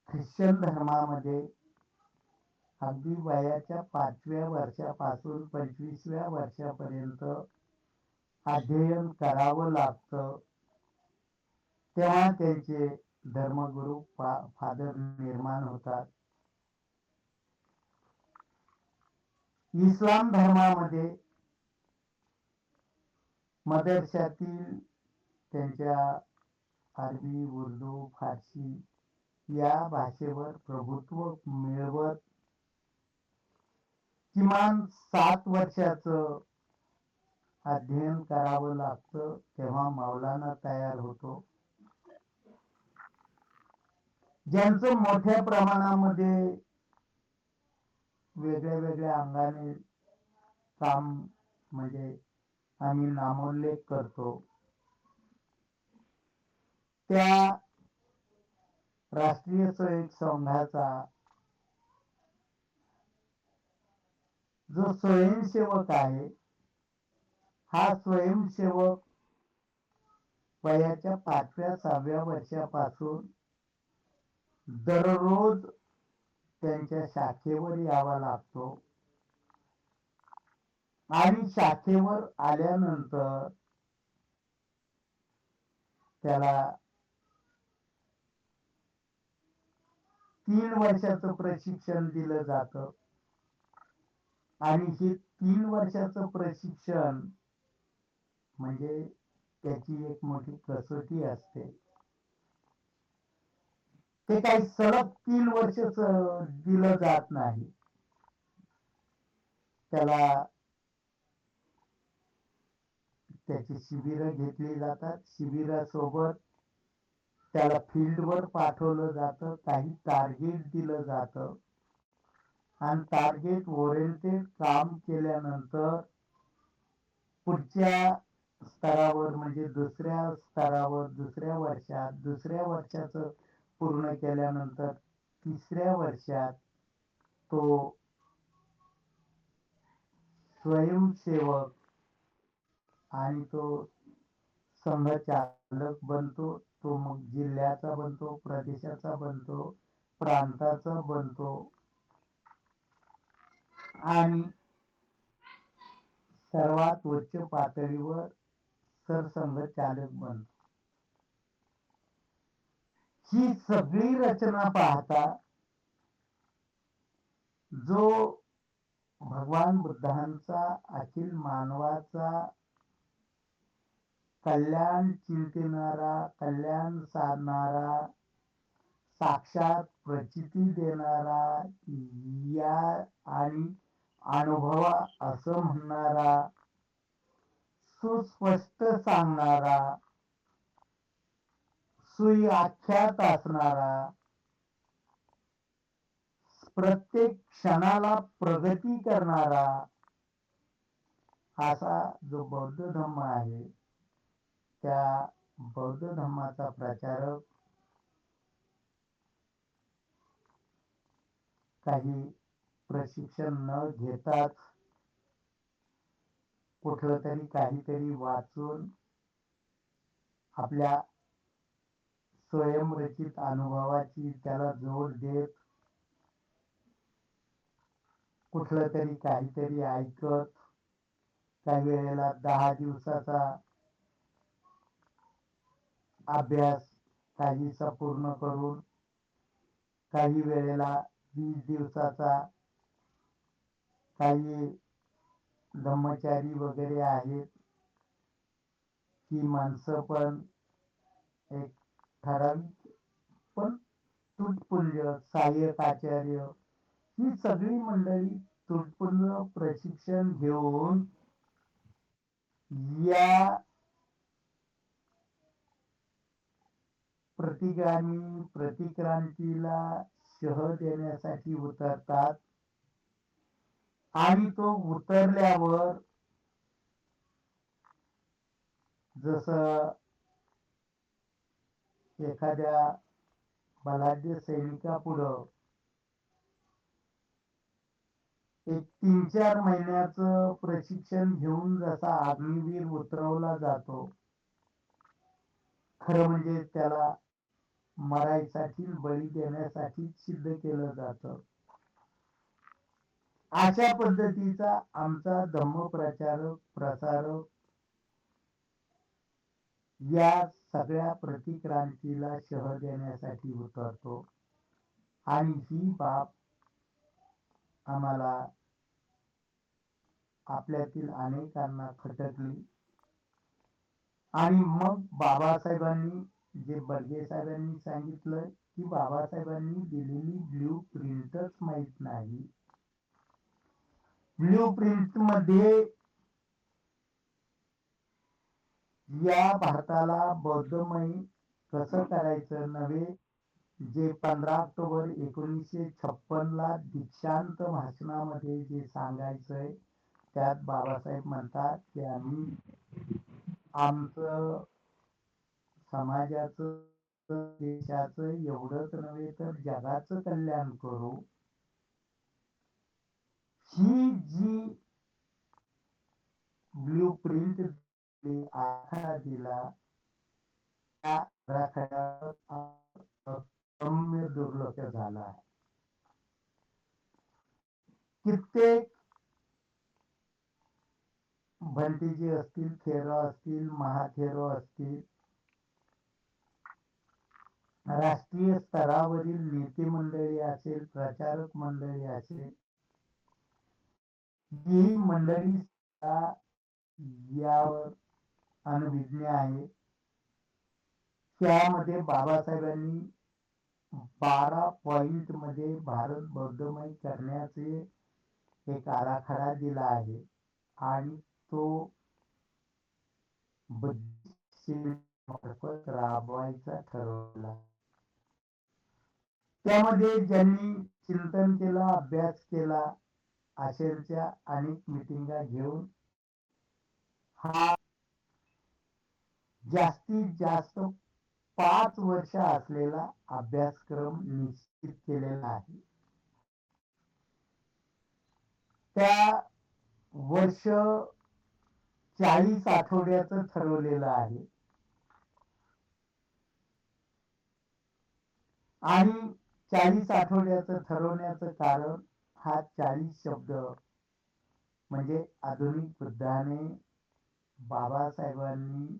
ख्रिश्चन धर्मामध्ये अगदी वयाच्या 5व्या वर्षापासून 25व्या वर्षापर्यंत अध्ययन करावं लागतं. तेव्हा त्यांचे धर्मगुरु फादर निर्माण होतात. इस्लाम धर्मामध्ये मदरशातील त्यांच्या अरबी, उर्दू, फारसी या भाषेवर प्रभुत्व मिळवत किमान 7 वर्षाचं अध्ययन करावं लागतं. तेव्हा मौलाना तयार होतो. ज्यांचं मोठ्या प्रमाणामध्ये वेगळ्या वेगळ्या अंगाने काम म्हणजे आम्ही नामोल्लेख करतो, त्या राष्ट्रीय स्वयंसेवक संघाचा जो स्वयंसेवक आहे, हा स्वयंसेवक वयाच्या 5व्या-6व्या वर्षापासून दररोज त्यांच्या शाखेवर यावा लागतो आणि शाखेवर आल्यानंतर त्याला 3 वर्षाचं प्रशिक्षण दिलं जातं आणि हे 3 वर्षाचं प्रशिक्षण म्हणजे त्याची एक मोठी कसोटी असते. ते काही सलग 3 वर्ष दिलं जात नाही. त्याला त्याची शिबिरं घेतली जातात. शिबिरासोबत त्याला फील्डवर पाठवलं जातं. काही टार्गेट दिलं जातं आणि टार्गेट ओरिएंटेड काम केल्यानंतर पुढच्या स्तरावर म्हणजे दुसऱ्या स्तरावर, दुसऱ्या वर्षाचं पूर्ण केल्यानंतर 3ऱ्या वर्षात तो स्वयंसेवक आणि तो संघचालक बनतो. तो मग जिल्ह्याचा बनतो, प्रदेशाचा बनतो, प्रांताचा बनतो आणि सर्वात उच्च पातळीवर सरसंघचालक बनतो. ही सगळी रचना पाहता जो भगवान बुद्धांचा अखिल मानवाचा कल्याण चिंतणारा, कल्याण साधणारा, साक्षात प्रचिती देणारा या आणि अनुभवा असं म्हणणारा, सुस्पष्ट सांगणारा, सुव्याख्यात असणारा, प्रत्येक क्षणाला प्रगती करणारा असा जो बौद्ध धम्म आहे, त्या बौद्ध धम्माचा प्रचारक काही प्रशिक्षण न घेताच कुठलं तरी काहीतरी वाचून आपल्या स्वयंरचित अनुभवाची त्याला जोड देत कुठलं तरी काहीतरी ऐकत, काही वेळेला 10 दिवसाचा अभ्यास काहीसा पूर्ण करून, काही वेळेला 20 दिवसाचा, काही ब्रह्मचारी वगैरे आहेत, ही माणसं पण एक ठराविक पण तुटपुंज सहाय्यक आचार्य ही सगळी मंडळी तुटपुंज प्रशिक्षण घेऊन या प्रतिगामी प्रतिक्रांतीला शह देण्यासाठी उतरतात आणि तो उतरल्यावर जसं एखाद्या बलाढ्य सैनिकापुढं एक 3-4 महिन्याचं प्रशिक्षण घेऊन जसा अग्निवीर उतरवला जातो, खरं म्हणजे त्याला मरायसाठी बळी देण्यासाठी सिद्ध केलं जातं. अशा पद्धतीचा आमचा धम्म प्रसारक या सगळ्या प्रतिक्रांतीला शह देण्यासाठी उतरतो आणि ही बाब आम्हाला आपल्यातील अनेकांना खटकली आणि मग बाबासाहेबांनी जे बर्गे साहेबांनी सांगितलं की बाबासाहेबांनी दिलेली ब्ल्यू प्रिंटच माहित नाही. ब्ल्यू प्रिंट मध्ये या भारताला बौद्धमय कसं करायचं नव्हे, जे 15 ऑक्टोबर 1956 ला दीक्षांत भाषणामध्ये जे सांगायचंय त्यात बाबासाहेब म्हणतात की आम्ही आमचं समाजाचं देशाचं एवढंच नव्हे तर जगाचं कल्याण करू. ही जी ब्ल्यू प्रिंट आखाडा दिला त्या आराखड्यावर सौम्य दुर्लक्ष झाला आहे. कित्येक भंतेजी असतील, थेरो असतील, महाथेरो असतील, राष्ट्रीय स्तरावरील नेते मंडळी असेल, प्रचारक मंडळी असेल, ही मंडळी यावर अनभिज्ञ आहे. त्यामध्ये बाबासाहेबांनी 12 पॉइंट मध्ये भारत बौद्धमय करण्याचे एक आराखडा दिला आहे आणि तो मार्फत राबवायचा ठरवला. त्यामध्ये ज्यांनी चिंतन केलं, अभ्यास केला, अशेच्या अनेक मिटिंगा घेऊन हा जास्तीत जास्त 5 वर्ष असलेला अभ्यासक्रम निश्चित केलेला आहे. त्या वर्ष 40 आठवड्याचं ठरवलेलं आहे आणि 40 आठवड्याचं ठरवण्याचं कारण हा 40 शब्द म्हणजे आधुनिक बुद्धाने बाबासाहेबांनी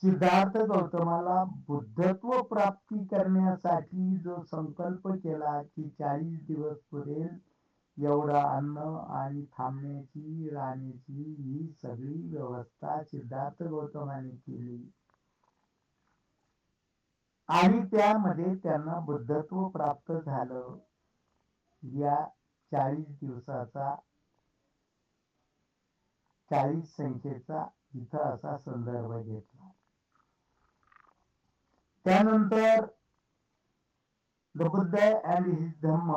सिद्धार्थ गौतमाला बुद्धत्व प्राप्ती करण्यासाठी जो संकल्प केला की 40 दिवस पुरेल एवढं अन्न आणि थांबण्याची राहण्याची ही सगळी व्यवस्था सिद्धार्थ गौतमाने केली आणि त्यामध्ये त्यांना बुद्धत्व प्राप्त झालं. या 40 दिवसाचा 40 संख्येचा इथं असा संदर्भ घेतला. त्यानंतर द बुद्ध अँड हिज धम्म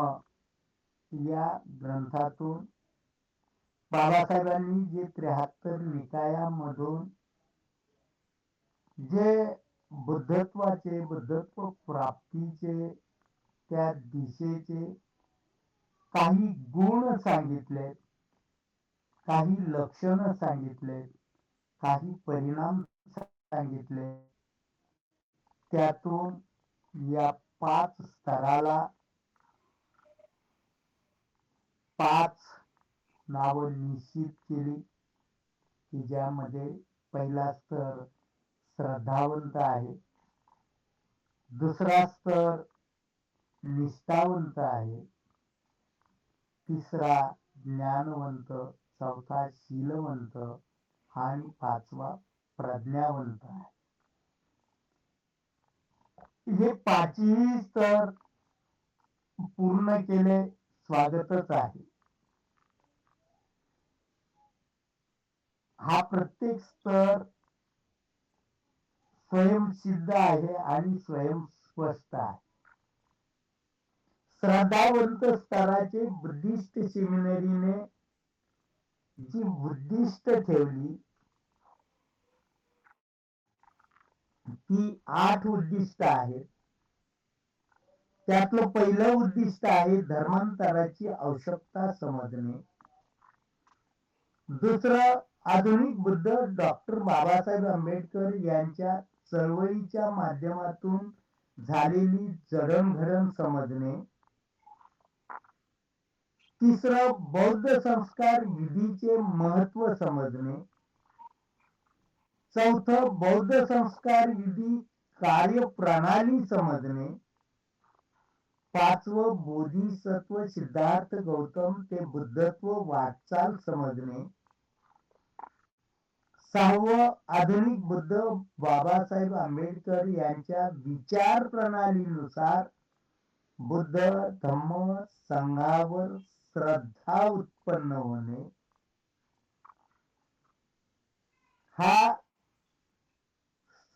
या ग्रंथातून बाबासाहेबांनी जे 73 निकायामधून जे बुद्धत्वाचे बुद्धत्व प्राप्तीचे त्या दिशेचे काही गुण सांगितले, काही लक्षण सांगितले, काही परिणाम सांगितले. त्यातून या 5 स्तराला 5 नावं निश्चित केली की ज्यामध्ये पहिला स्तर श्रद्धावंत आहे, दुसरा स्तर निष्ठावंत आहे, तिसरा ज्ञानवंत, चौथा शीलवंत आणि पाचवा प्रज्ञावंत आहे. हे पाचही स्तर पूर्ण केले स्वागतच आहे. हा प्रत्येक स्तर स्वयंसिद्ध आहे आणि स्वयंस्पष्ट आहे. श्रद्धावंत स्तराचे बुद्धिस्ट सेमिनरीने जी उद्दिष्ट ठेवली ती 8 उद्दिष्ट आहेत. त्यातलं पहिलं उद्दिष्ट आहे धर्मांतराची आवश्यकता समजणे. दुसरं आधुनिक बुद्ध डॉक्टर बाबासाहेब आंबेडकर यांच्या चळवळीच्या माध्यमातून झालेली जडणघडण समजणे. तिसरं बौद्ध संस्कार विधीचे महत्व समजणे. चौथं बौद्ध संस्कार विधी कार्यप्रणाली समजणे. पाचवं बोधिसत्व सिद्धार्थ गौतम ते बुद्धत्व वाटचाल समजणे. सहावं आधुनिक बुद्ध बाबासाहेब आंबेडकर यांच्या विचार प्रणालीनुसार बुद्ध धम्म संघावर श्रद्धा उत्पन्न होणे. हा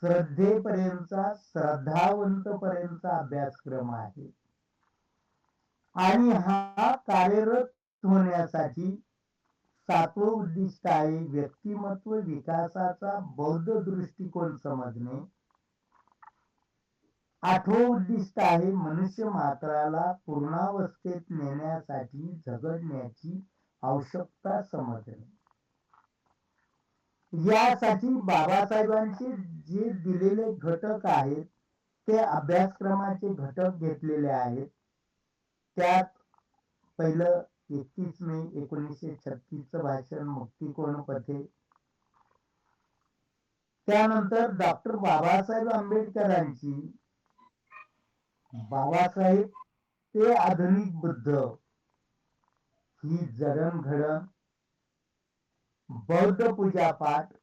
श्रद्धेपर्यंतचा श्रद्धावंतपर्यंतचा अभ्यासक्रम आहे आणि हा कार्यरत होण्यासाठी सातवं उद्दिष्ट आहे व्यक्तिमत्व विकासाचा बौद्ध दृष्टिकोन समजणे. आठवं उद्दिष्ट आहे मनुष्य मात्राला पूर्णावस्थेत नेण्यासाठी झगडण्याची आवश्यकता समजणे. यासाठी बाबासाहेबांचे जे दिलेले घटक आहेत ते अभ्यासक्रमाचे घटक घेतलेले आहेत. त्यात पहिलं 31 मे 1936 भाषण मुक्तिकोण पथे. त्यानंतर डॉक्टर बाबासाहेब आंबेडकरांची बाबासाहेब ते आधुनिक बुद्ध ही जडणघडण, बौद्ध पूजापाठ,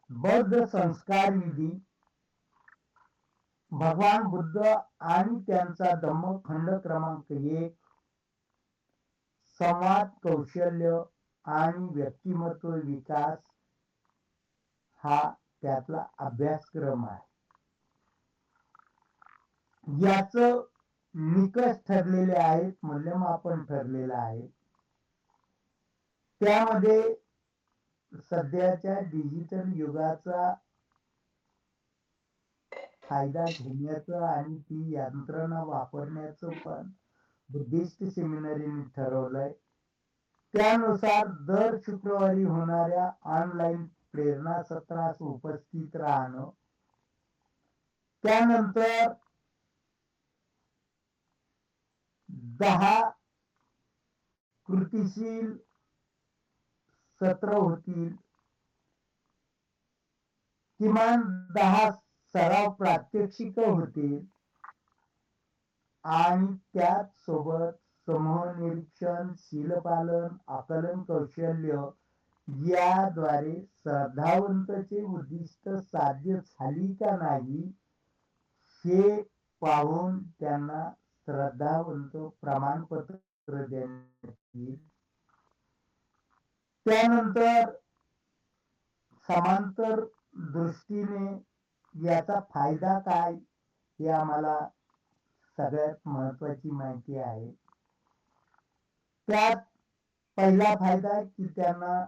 बौद्ध संस्कार विधी, भगवान बुद्ध आणि त्यांचा धम्म खंड क्रमांक 1, संवाद कौशल्य आणि व्यक्तिमत्व विकास हा त्यातला अभ्यासक्रम आहे. याच निकष ठरलेले आहेत, मूल्यमापन ठरलेलं आहे. त्यामध्ये सध्याच्या डिजिटल युगाचा फायदा घेण्याचं आणि ती यंत्रणा वापरण्याचं पण बुद्धिस्ट सेमिनरीने ठरवलंय. त्यानुसार दर शुक्रवारी होणाऱ्या ऑनलाईन प्रेरणा सत्रास उपस्थित राहणं. त्यानंतर 10 कृतीशील सत्र होतील. किमान 10 सराव प्रात्यक्षिक होतील आणि त्याच सोबत समूह निरीक्षण, शीलपालन, आकलन कौशल्य याद्वारे श्रद्धावंतचे उद्दिष्ट साध्य झाली का नाही हे पाहून त्यांना श्रद्धावंत प्रमाणपत्र देण्यात येईल. त्यानंतर समांतर दृष्टीने याचा फायदा काय हे आम्हाला सगळ्यात महत्वाची माहिती आहे. त्यात पहिला फायदा की त्यांना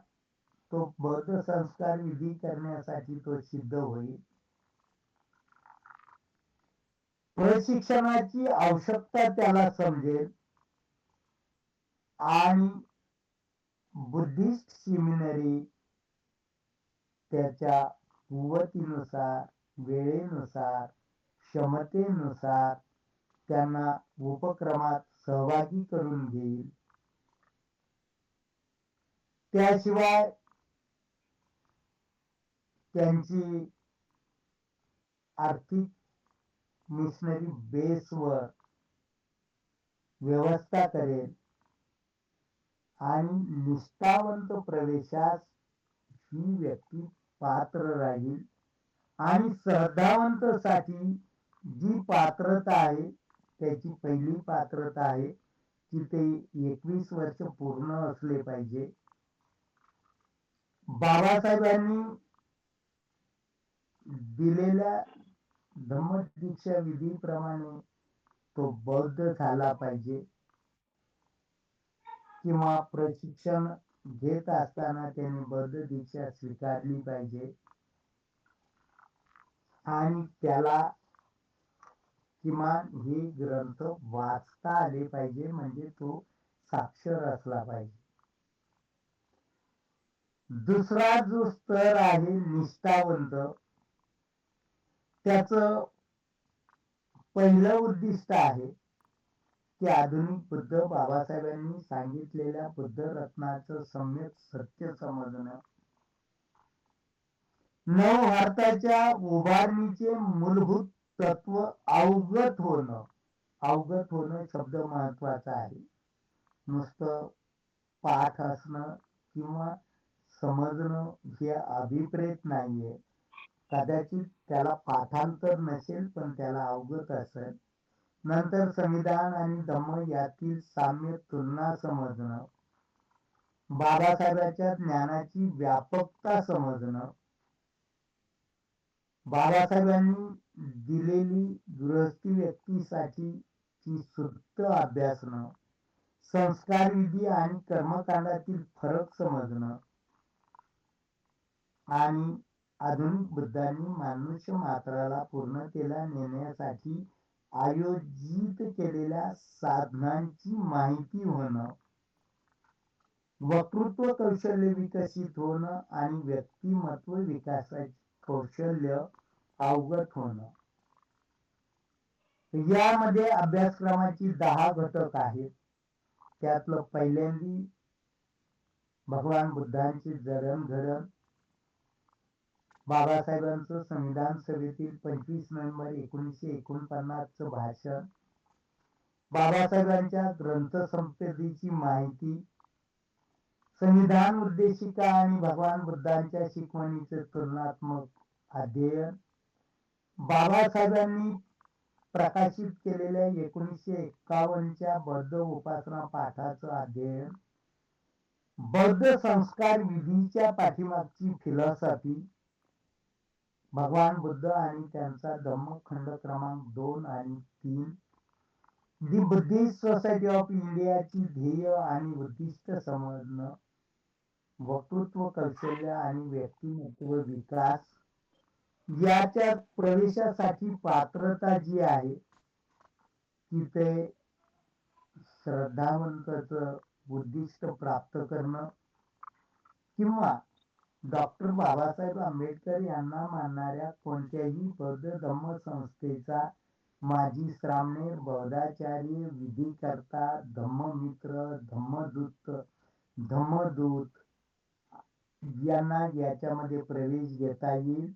तो बौद्ध संस्कार विधी करण्यासाठी तो सिद्ध होईल. प्रशिक्षणाची आवश्यकता त्याला समजेल आणि बुद्धिस्ट सेमिनरी त्याच्या कुवतीनुसार, वेळेनुसार, क्षमतेनुसार त्यांना उपक्रमात सहभागी करून घेईल. त्याशिवाय त्यांची आर्थिक मिशनरी बेसवर व्यवस्था करेल आणि निष्ठावंत प्रवेशास ही व्यक्ती पात्र राहील. आणि श्रद्धावंतसाठी जी पात्रता आहे त्याची पहिली पात्रता आहे की ते 21 वर्ष पूर्ण असले पाहिजे. बाबासाहेबांनी दिलेल्या धम्मदीक्षा विधीप्रमाणे तो बौद्ध झाला पाहिजे किंवा प्रशिक्षण घेत असताना त्यांनी बौद्ध दीक्षा स्वीकारली पाहिजे आणि त्याला किमान हे ग्रंथ वाचता आले पाहिजे, म्हणजे तो साक्षर असला पाहिजे. दुसरा जो स्तर आहे निष्ठावंत, त्याचं पहिलं उद्दिष्ट आहे की आधुनिक बुद्ध बाबासाहेबांनी सांगितलेल्या बुद्ध रत्नाचं सम्यक सत्य समजणं, नव भारताच्या उभारणीचे मूलभूत तत्व अवगत होणं. अवगत होणं शब्द महत्वाचा आहे. नुसतं पाठ असणं किंवा समजणं हे अभिप्रेत नाहीये. कदाचित त्याला पाठांतर नसेल पण त्याला अवगत असेल. नंतर संविधान आणि धम्म यातील साम्य तुलना समजणं, बाबासाहेबांच्या ज्ञानाची व्यापकता समजणं, बाबासाहेबांनी दिलेली गृहस्थी व्यक्तीसाठी ची सूक्त अभ्यासणं, संस्कार विधी आणि कर्मकांडातील फरक समजणं आणि आधुनिक बुद्धांनी मनुष्य मात्राला पूर्णतेला नेण्यासाठी आयोजित केलेल्या साधनांची माहिती होणं, वक्तृत्व कौशल्य विकसित होणं आणि व्यक्तिमत्व विकासाचे कौशल्य अवगत होणं. यामध्ये अभ्यासक्रमाची 10 घटक आहेत. त्यातलं पहिल्यांदी भगवान बुद्धांचे जडणघडण, बाबासाहेबांचं संविधान सभेतील 25 नोव्हेंबर 1949 भाषण, बाबासाहेबांच्या ग्रंथसंपदेची माहिती, संविधान उद्देशिका आणि भगवान बुद्धांच्या शिकवणीचे तुलनात्मक अध्ययन, बाबासाहेबांनी प्रकाशित केलेल्या 1951च्या बौद्ध उपासना पाठाचं अध्ययन, बौद्ध संस्कार विधीच्या पाठीमागची फिलॉसॉफी, भगवान बुद्ध आणि त्यांचा धम्म खंड क्रमांक 2 आणि 3, दी बुद्धिस्ट सोसायटी ऑफ इंडियाची ध्येय आणि उद्दिष्ट समजणं, वक्तृत्व कौशल्य आणि व्यक्तिमत्व विकास, याच्या प्रवेशासाठी पात्रता जी आहे की ते श्रद्धावंतचं उद्दिष्ट प्राप्त करणं किंवा डॉक्टर बाबासाहेब आंबेडकर यांना मानणाऱ्या कोणत्याही बौद्ध धम्म संस्थेचा माजी श्रामणेर, बौद्धाचार्य, विधिकर्ता, धम्ममित्र, धम्मदूत यांना याच्यामध्ये प्रवेश घेता येईल.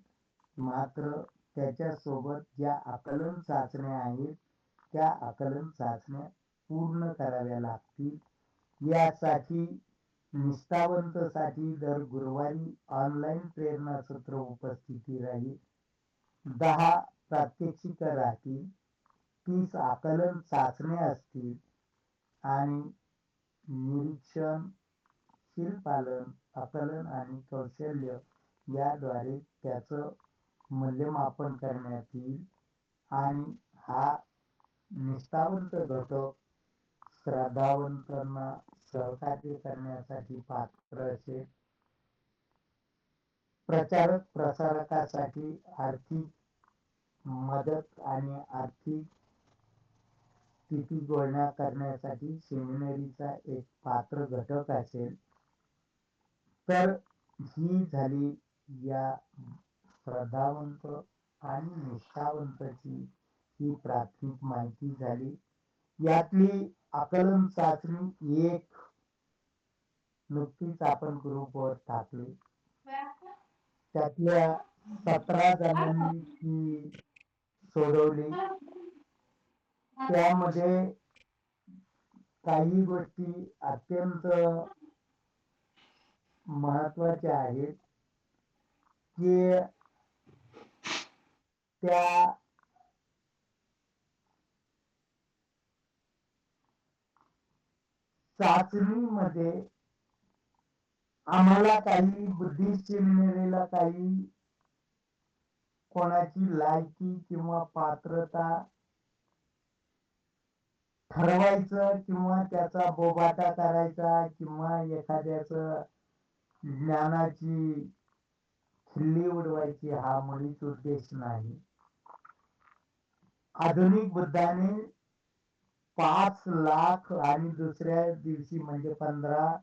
मात्र त्याच्यासोबत ज्या आकलन चाचण्या आहेत त्या आकलन चाचण्या पूर्ण कराव्या लागतील. यासाठी निष्ठावंतसाठी दर गुरुवारी ऑनलाईन प्रेरणा सत्र उपस्थिती राहील. 10 प्रात्यक्षिक राहतील, 30 आकलन चाचण्या असतील आणि निरीक्षण, शीलपालन, आकलन आणि कौशल्य याद्वारे त्याचं मूल्यमापन करण्यात येईल. आणि हा निष्ठावंत घटक श्रद्धावंतांना सहकार्य करण्यासाठी पात्र असेल. प्रचारक प्रसारकासाठी आर्थिक मदत आणि आर्थिक स्थिती गोळण्या करण्यासाठी सेमिनरीचा एक पात्र घटक असेल. तर ही झाली या श्रद्धावंत आणि निष्ठावंताची ही प्राथमिक माहिती झाली. यातली आकलन चाचणी 1 नुकतीच आपण ग्रुपवर टाकली. त्यातल्या 17 जणांनी ती सोडवली. त्यामध्ये काही गोष्टी अत्यंत महत्वाचे आहेत की त्या चाचणीमध्ये आम्हाला काही बुद्धिशीलतेला काही कोणाची लायकी किंवा पात्रता ठरवायचं किंवा त्याचा बोबाटा करायचा किंवा एखाद्याच ज्ञानाची खिल्ली उडवायची हा मुळीच उद्देश नाही. आधुनिक बुद्धाने 5 लाख आणि दुसऱ्या दिवशी म्हणजे 15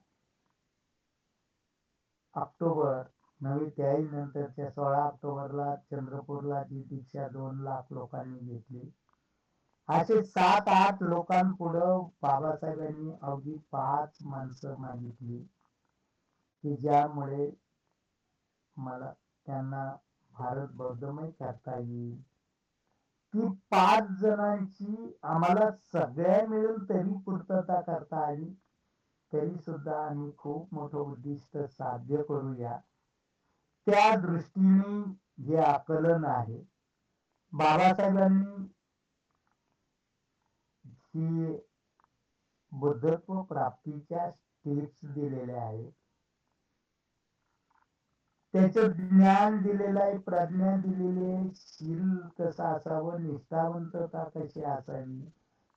ऑक्टोबर नवी त्याही नंतरच्या 16 ऑक्टोबरला चंद्रपूरला जी दीक्षा 2 लाख लोकांनी घेतली. असे 7-8 लोकांपुढं बाबासाहेबांनी अवघी 5 माणसं मागितली की ज्यामुळे मला त्यांना भारत बौद्धमय करता येईल. ती 5 जणांची आम्हाला सगळ्या मिळून तरी पूर्तता करता आली तरी सुद्धा आम्ही खूप मोठं उद्दिष्ट साध्य करूया. त्या दृष्टीने जे आकलन आहे बाबासाहेबांनी ही बुद्धत्व प्राप्तीच्या स्टेप्स दिलेल्या आहेत. त्याचं ज्ञान दिलेलं आहे, प्रज्ञा दिलेली आहे, शील कसं असावं, निष्ठावंतता कशी असावी,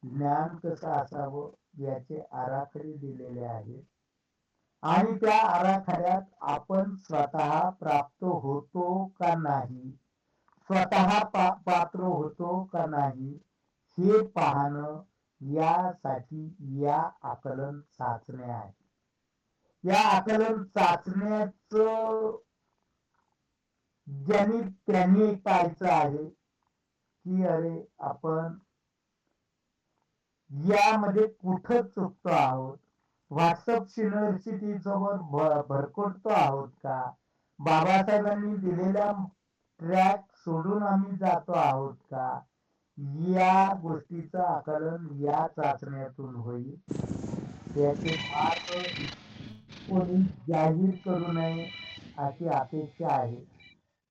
ज्ञान कसं असावं याचे आराखडे दिलेले आहेत. आणि त्या आराखड्यात आपण स्वतः प्राप्त होतो का नाही, स्वतः पात्र होतो का नाही हे पाहणं यासाठी या आकलन चाचण्या आहेत. या आकलन चाचण्याचं ज्यांनी त्यांनी पाहायचं आहे की अरे आपण यामध्ये कुठं चुकतो आहोत, व्हॉट्सअप युनिव्हर्सिटी सोबत भरकटतो आहोत का, बाबासाहेबांनी दिलेल्या ट्रॅक सोडून आम्ही जातो आहोत का, या गोष्टीचं आकलन या चाचण्यातून होईल. त्याचे मार्ग कोणी जाहीर करू नये अशी अपेक्षा आहे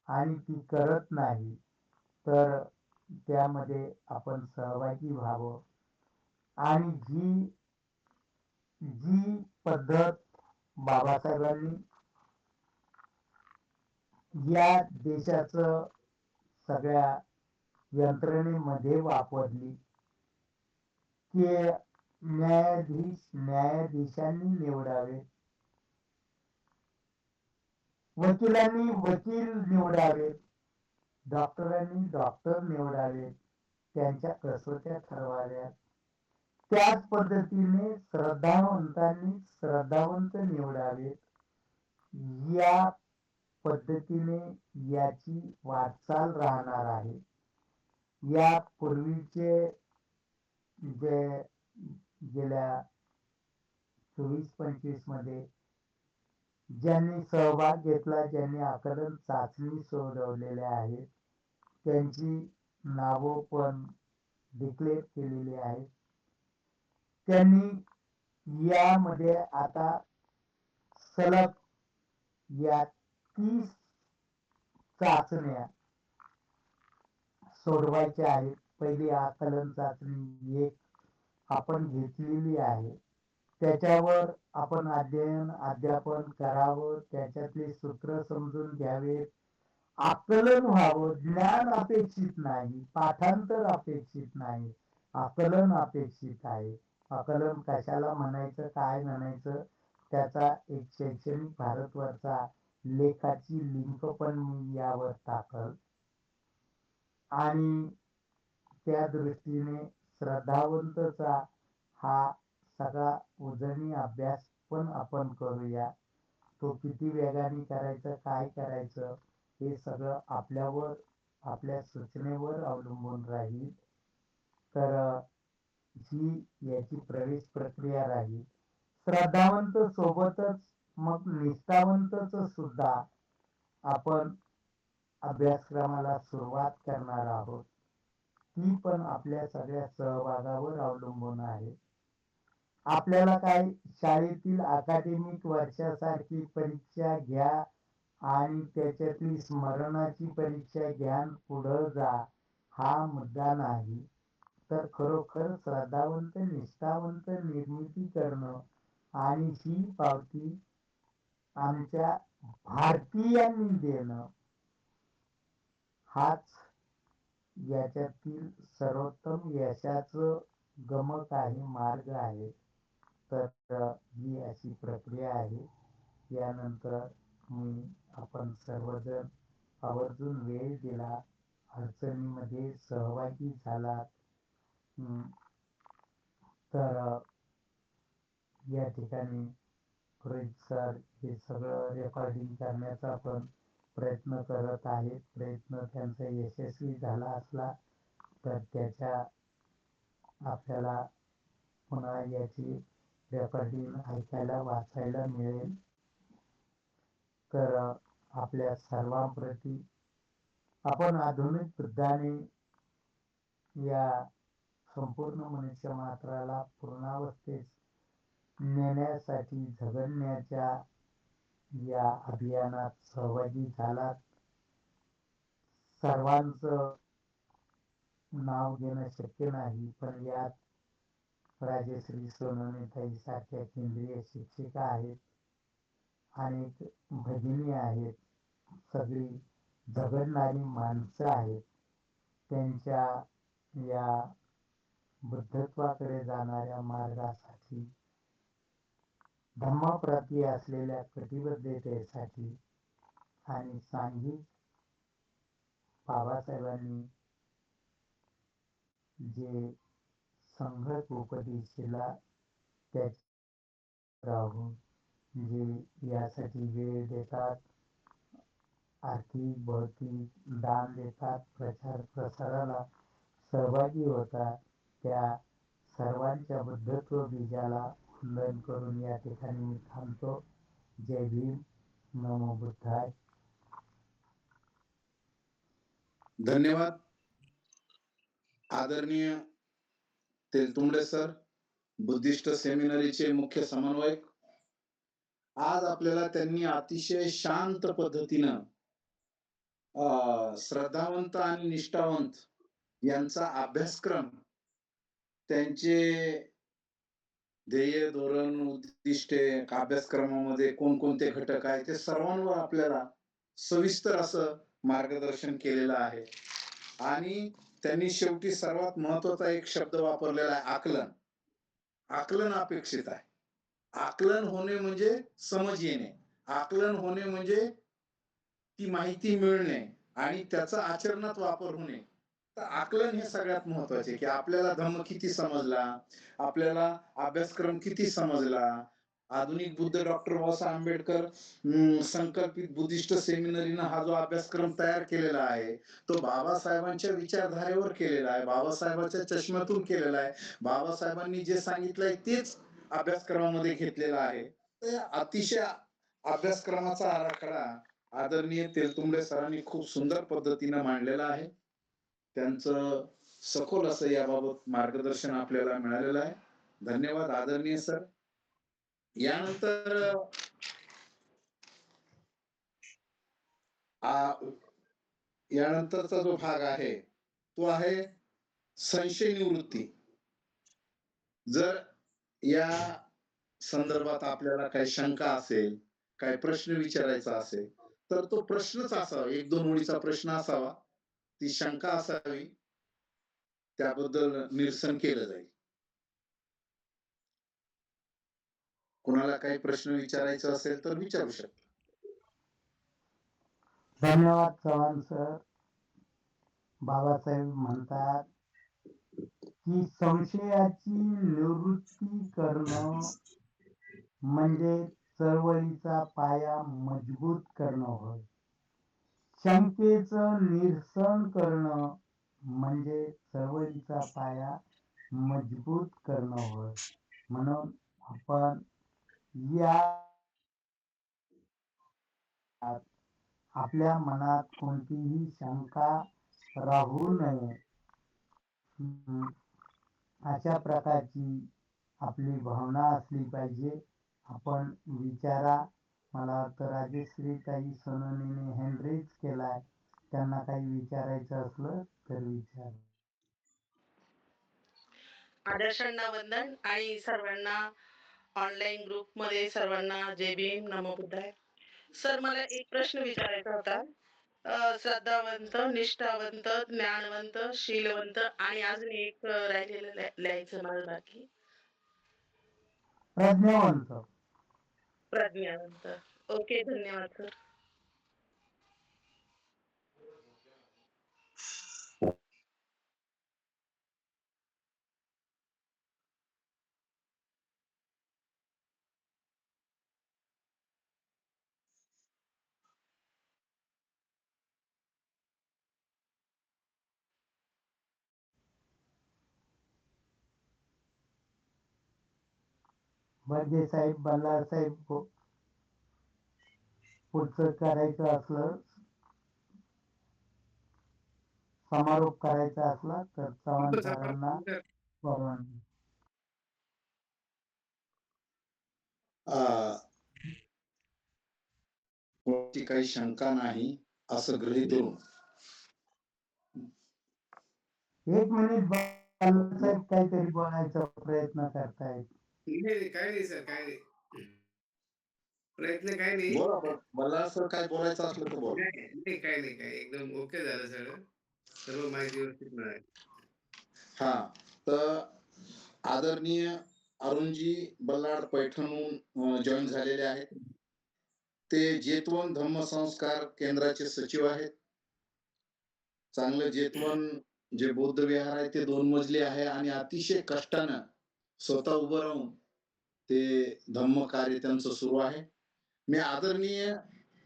आणि ती करत नाही तर त्यामध्ये आपण सहभागी व्हावं. आणि जी पद्धत बाबासाहेबांनी या देशाचं सगळ्या यंत्रणेमध्ये वापरली की न्यायाधीशांनी निवडावे, वकिलांनी वकील निवडावे, डॉक्टरांनी डॉक्टर निवडावे, त्यांच्या कसोट्या ठरवाव्यात. त्याच पद्धतीने श्रद्धावंतांनी श्रद्धावंत निवडावे. या पद्धतीने याची वाटचाल राहणार आहे. या पूर्वीचे जे गेल्या 24-25 मध्ये ज्यांनी सहभाग घेतला, ज्यांनी आकलन चाचणी सोडवलेल्या आहेत त्यांची नावं पण डिक्लेअर केलेली आहेत. त्यांनी यामध्ये आता सलग या 30 चाचण्या सोडवायच्या आहेत. पहिली आकलन चाचणी 1 आपण घेतलेली आहे. त्याच्यावर आपण अध्यापन करावं, त्याच्यातले सूत्र समजून घ्यावेत, आकलन व्हावं. ज्ञान अपेक्षित नाही, पाठांतर अपेक्षित नाही, आकलन अपेक्षित आहे. आकलन कशाला म्हणायचं, काय म्हणायचं त्याचा एक शैक्षणिक भारतवरचा लेखाची लिंक पण मी यावर टाकल. आणि त्या दृष्टीने श्रद्धावंतचा हा सगळा उजळणी अभ्यास पण आपण करूया. तो किती वेगाने करायचं, काय करायचं हे सगळं आपल्यावर, आपल्या सूचनेवर अवलंबून राहील. तर ही याची प्रवेश प्रक्रिया राहील. श्रद्धावंत सोबतच मग निष्ठावंतच सुद्धा आपण अभ्यासक्रमाला सुरुवात करणार आहोत. ती पण आपल्या सगळ्या सहभागावर अवलंबून आहे. आपल्याला काय शाळेतील अकॅडमिक वर्षासारखी परीक्षा घ्या आणि त्याच्यातली स्मरणाची परीक्षा घ्या पुढं जा, हा मुद्दा नाही. तर खरोखर श्रद्धावंत निष्ठावंत निर्मिती करणं आणि ही पावती आमच्या भारतीयांनी देणं हाच याच्यातील सर्वोत्तम यशाचं गमक आहे, मार्ग आहे. तर ही अशी प्रक्रिया आहे. यानंतर आपण सर्वजण आवर्जून वेळ दिला, अडचणीमध्ये सहभागी झाला. तर या ठिकाणी पुरोहित सर हे सगळं रेकॉर्डिंग करण्याचा पण प्रयत्न करत आहेत. प्रयत्न त्यांचा यशस्वी झाला असला तर त्याच्या आपल्याला पुन्हा याची रेकॉर्डिंग ऐकायला वाचायला मिळेल. तर आपल्या सर्वांप्रती आपण आधुनिक पद्धतीने या संपूर्ण मनुष्य मात्राला पूर्णावस्थेस नेण्यासाठी झगडण्याच्या या अभियानात सहभागी झालात. सर्वांचं नाव घेणं शक्य नाही, पण यात राजश्री सोनवणेताई सारख्या केंद्रीय शिक्षिका आहेत, अनेक भगिनी आहेत, सगळी झगडणारी माणसं आहेत. त्यांच्या या बुद्धत्वाकडे जाणाऱ्या मार्गासाठी धम्माप्रती असलेल्या कटिबद्धतेसाठी आणि सांघिक बाबासाहेबांनी जे संघर्ष उपदेशाला त्या राहून जे यासाठी वेळ देतात, आर्थिक भौतिक दान देतात, प्रचार प्रसाराला सहभागी होतात, त्या सर्वांच्या बुद्धत्व बीजाला वंदन करून या ठिकाणी मी थांबतो. जय भीम, नमो बुद्धाय. धन्यवाद आदरणीय तेलतुंबडे सर, बुद्धिस्ट सेमिनरीचे मुख्य समन्वयक. आज आपल्याला त्यांनी अतिशय शांत पद्धतीनं श्रद्धावंत आणि निष्ठावंत यांचा अभ्यासक्रम, त्यांचे ध्येय धोरण उद्दिष्टे, अभ्यासक्रमामध्ये कोणकोणते घटक आहेत ते सर्वांवर आपल्याला सविस्तर असं मार्गदर्शन केलेलं आहे. आणि त्यांनी शेवटी सर्वात महत्वाचा एक शब्द वापरलेला आहे, आकलन. आकलन अपेक्षित आहे. आकलन होणे म्हणजे समज येणे, आकलन होणे म्हणजे ती माहिती मिळणे आणि त्याचा आचरणात वापर होणे. तर आकलन हे सगळ्यात महत्वाचे, की आपल्याला धम्म किती समजला, आपल्याला अभ्यासक्रम किती समजला. आधुनिक बुद्ध डॉक्टर बाबासाहेब आंबेडकर संकल्पित बुद्धिस्ट सेमिनरीनं हा जो अभ्यासक्रम तयार केलेला आहे तो बाबासाहेबांच्या विचारधारेवर केलेला आहे, बाबासाहेबांच्या चष्म्यातून केलेला आहे. बाबासाहेबांनी जे सांगितलंय तेच अभ्यासक्रमामध्ये घेतलेला आहे. तर अतिशय अभ्यासक्रमाचा आराखडा आदरणीय तेलतुंबडे सरांनी खूप सुंदर पद्धतीने मांडलेला आहे. त्यांचं सखोल असं याबाबत मार्गदर्शन आपल्याला मिळालेलं आहे. धन्यवाद आदरणीय सर. यानंतर यानंतरचा जो भाग आहे तो आहे संशय निवृत्ती. जर या संदर्भात आपल्याला काही शंका असेल, काही प्रश्न विचारायचा असेल तर तो प्रश्नच असावा, 1-2 ओळीचा प्रश्न असावा, ती शंका असावी, त्याबद्दल निरसन केलं जाईल. कुणाला काही प्रश्न विचारायचा असेल तर विचारू शकता. धन्यवाद चव्हाण सर. बाबासाहेब म्हणतात की संशयाची निवृत्ती करणं म्हणजे चळवळीचा पाया मजबूत करणं होय. शंकेचं निरसन करणं म्हणजे चळवळीचा पाया मजबूत करणं होय. म्हणून आपण या आपल्या मनात कोणतीही शंका राहू नये अशा प्रकारची आपली भावना असली पाहिजे. आपण विचारा. मला वाटतं राजश्रीताई सोनवणेने हँड रेज केलाय. त्यांना काही विचारायचं असलं तर विचार. आदर्शांना वंदन आणि सर्वांना ऑनलाईन ग्रुपमध्ये सर्वांना जय भीम नमो बुद्धाय. सर मला एक प्रश्न विचारायचा होता. श्रद्धावंत, निष्ठावंत, ज्ञानवंत, शीलवंत आणि अजून एक राहिलेलं लिहायचं मला बाकी. प्रज्ञावंत. प्रज्ञावंत. ओके, धन्यवाद सर. बर्गे साहेब, बल्लाळ साहेब, पुढचं करायचं असलं, समारोप करायचा असला तर चव्हाण सरांना परवानगी. कोणती काही शंका नाही असं गृहीत धरून 1 मिनिट बल्लाळ साहेब काहीतरी बोलायचा प्रयत्न करतायत. नाही काय नाही सर, काय नाही, प्रयत्न काय नाही. बोला. मला असं काय बोलायचं असलं तर बोला. नाही काय नाही, काय एकदम ओके झालं सगळं, सर्व माहिती व्यवस्थित मिळाली. हा, तर आदरणीय अरुणजी बल्लाळ पैठणहून जॉईन झालेले आहेत. ते जेतवन धम्मसंस्कार केंद्राचे सचिव आहेत. चांगलं जेतवन जे बौद्ध विहार आहे ते 2 मजली आहे आणि अतिशय कष्टानं स्वतः उभं राहून ते धम्म कार्य त्यांचं सुरू आहे. मी आदरणीय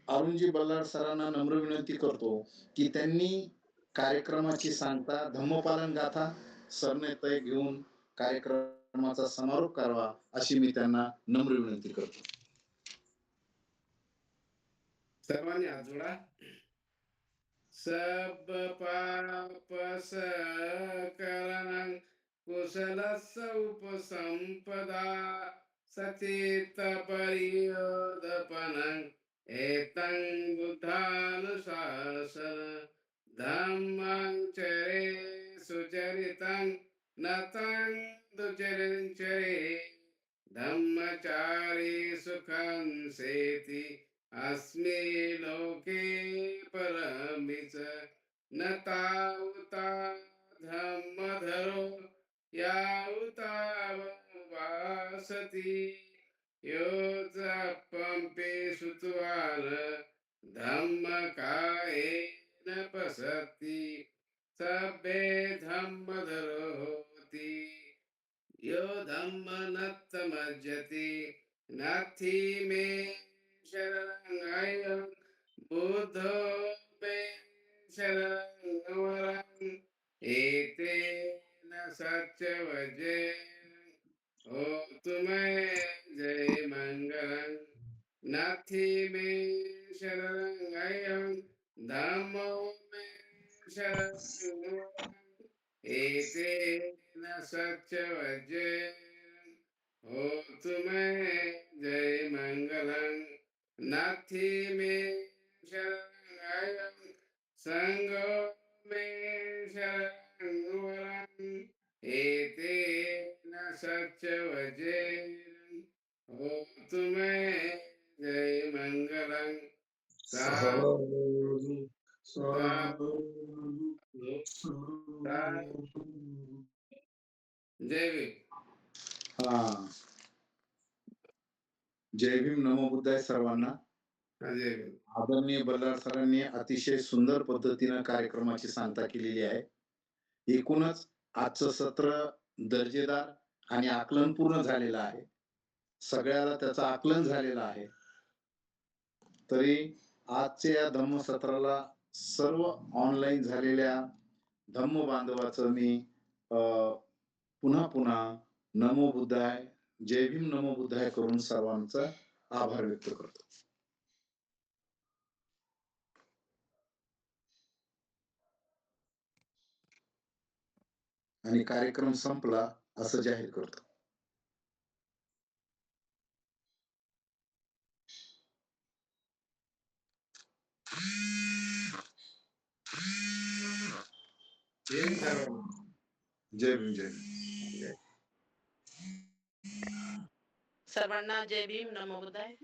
अरुणजी बल्लाळ सरांना नम्र विनंती करतो की त्यांनी कार्यक्रमाची सांगता धम्मपालन गाथा सरने तय घेऊन कार्यक्रमाचा समारोप करावा अशी मी त्यांना नम्र विनंती करतो. सर्वांनी हात जोडा. सब पाप सकरणं कुशलस्य उपसंपदा सचेत परियोदपनं एतं बुद्धानुशासन धम्मं चरे सुचरितं नतं दुचरिंचरे धम्मचारी सुखं सेति अस्मि लोके परमिच न तावता धम्मधरो यावता वासति यो जपंपे सुतवान धम्मकायेन पसति सभ्ये धम्मधरो होति यो धम्मनत्तमज्जति नाथि मे शरणं बुद्धो मे शरणं वरं एतेन सत्यवजे हो तुम्हें जय मंगलं नाथि मे शरणं धम्मो मे शरणं वरं एतेन सत्यवजे हो तुम्हें जय मंगलं नाथि मे शरणं संगो मे शरणं वरं एतेन सत्यवजे हो तुम्हें जय मंगलं साधु साधु जय भीम. हा, जय भीम नमो बुद्धाय सर्वांना. जय भीम. आदरणीय बल्लाळ सरांनी अतिशय सुंदर पद्धतीनं कार्यक्रमाची सांगता केलेली आहे. एकूणच आजचं सत्र दर्जेदार आणि आकलनपूर्ण झालेलं आहे. सगळ्याला त्याचं आकलन झालेलं आहे. तरी आजच्या या धम्म सत्राला सर्व ऑनलाईन झालेल्या धम्म बांधवाचं मी पुन्हा पुन्हा नमो बुद्धाय, जय भीम नमो बुद्धाय करून सर्वांचा आभार व्यक्त करतो. आणि कार्यक्रम संपला असं जाहीर करतो. जय हिंद सर्वांना. जय भीम जय भीम. सर्वांना जय भीम नमो बुद्धाय.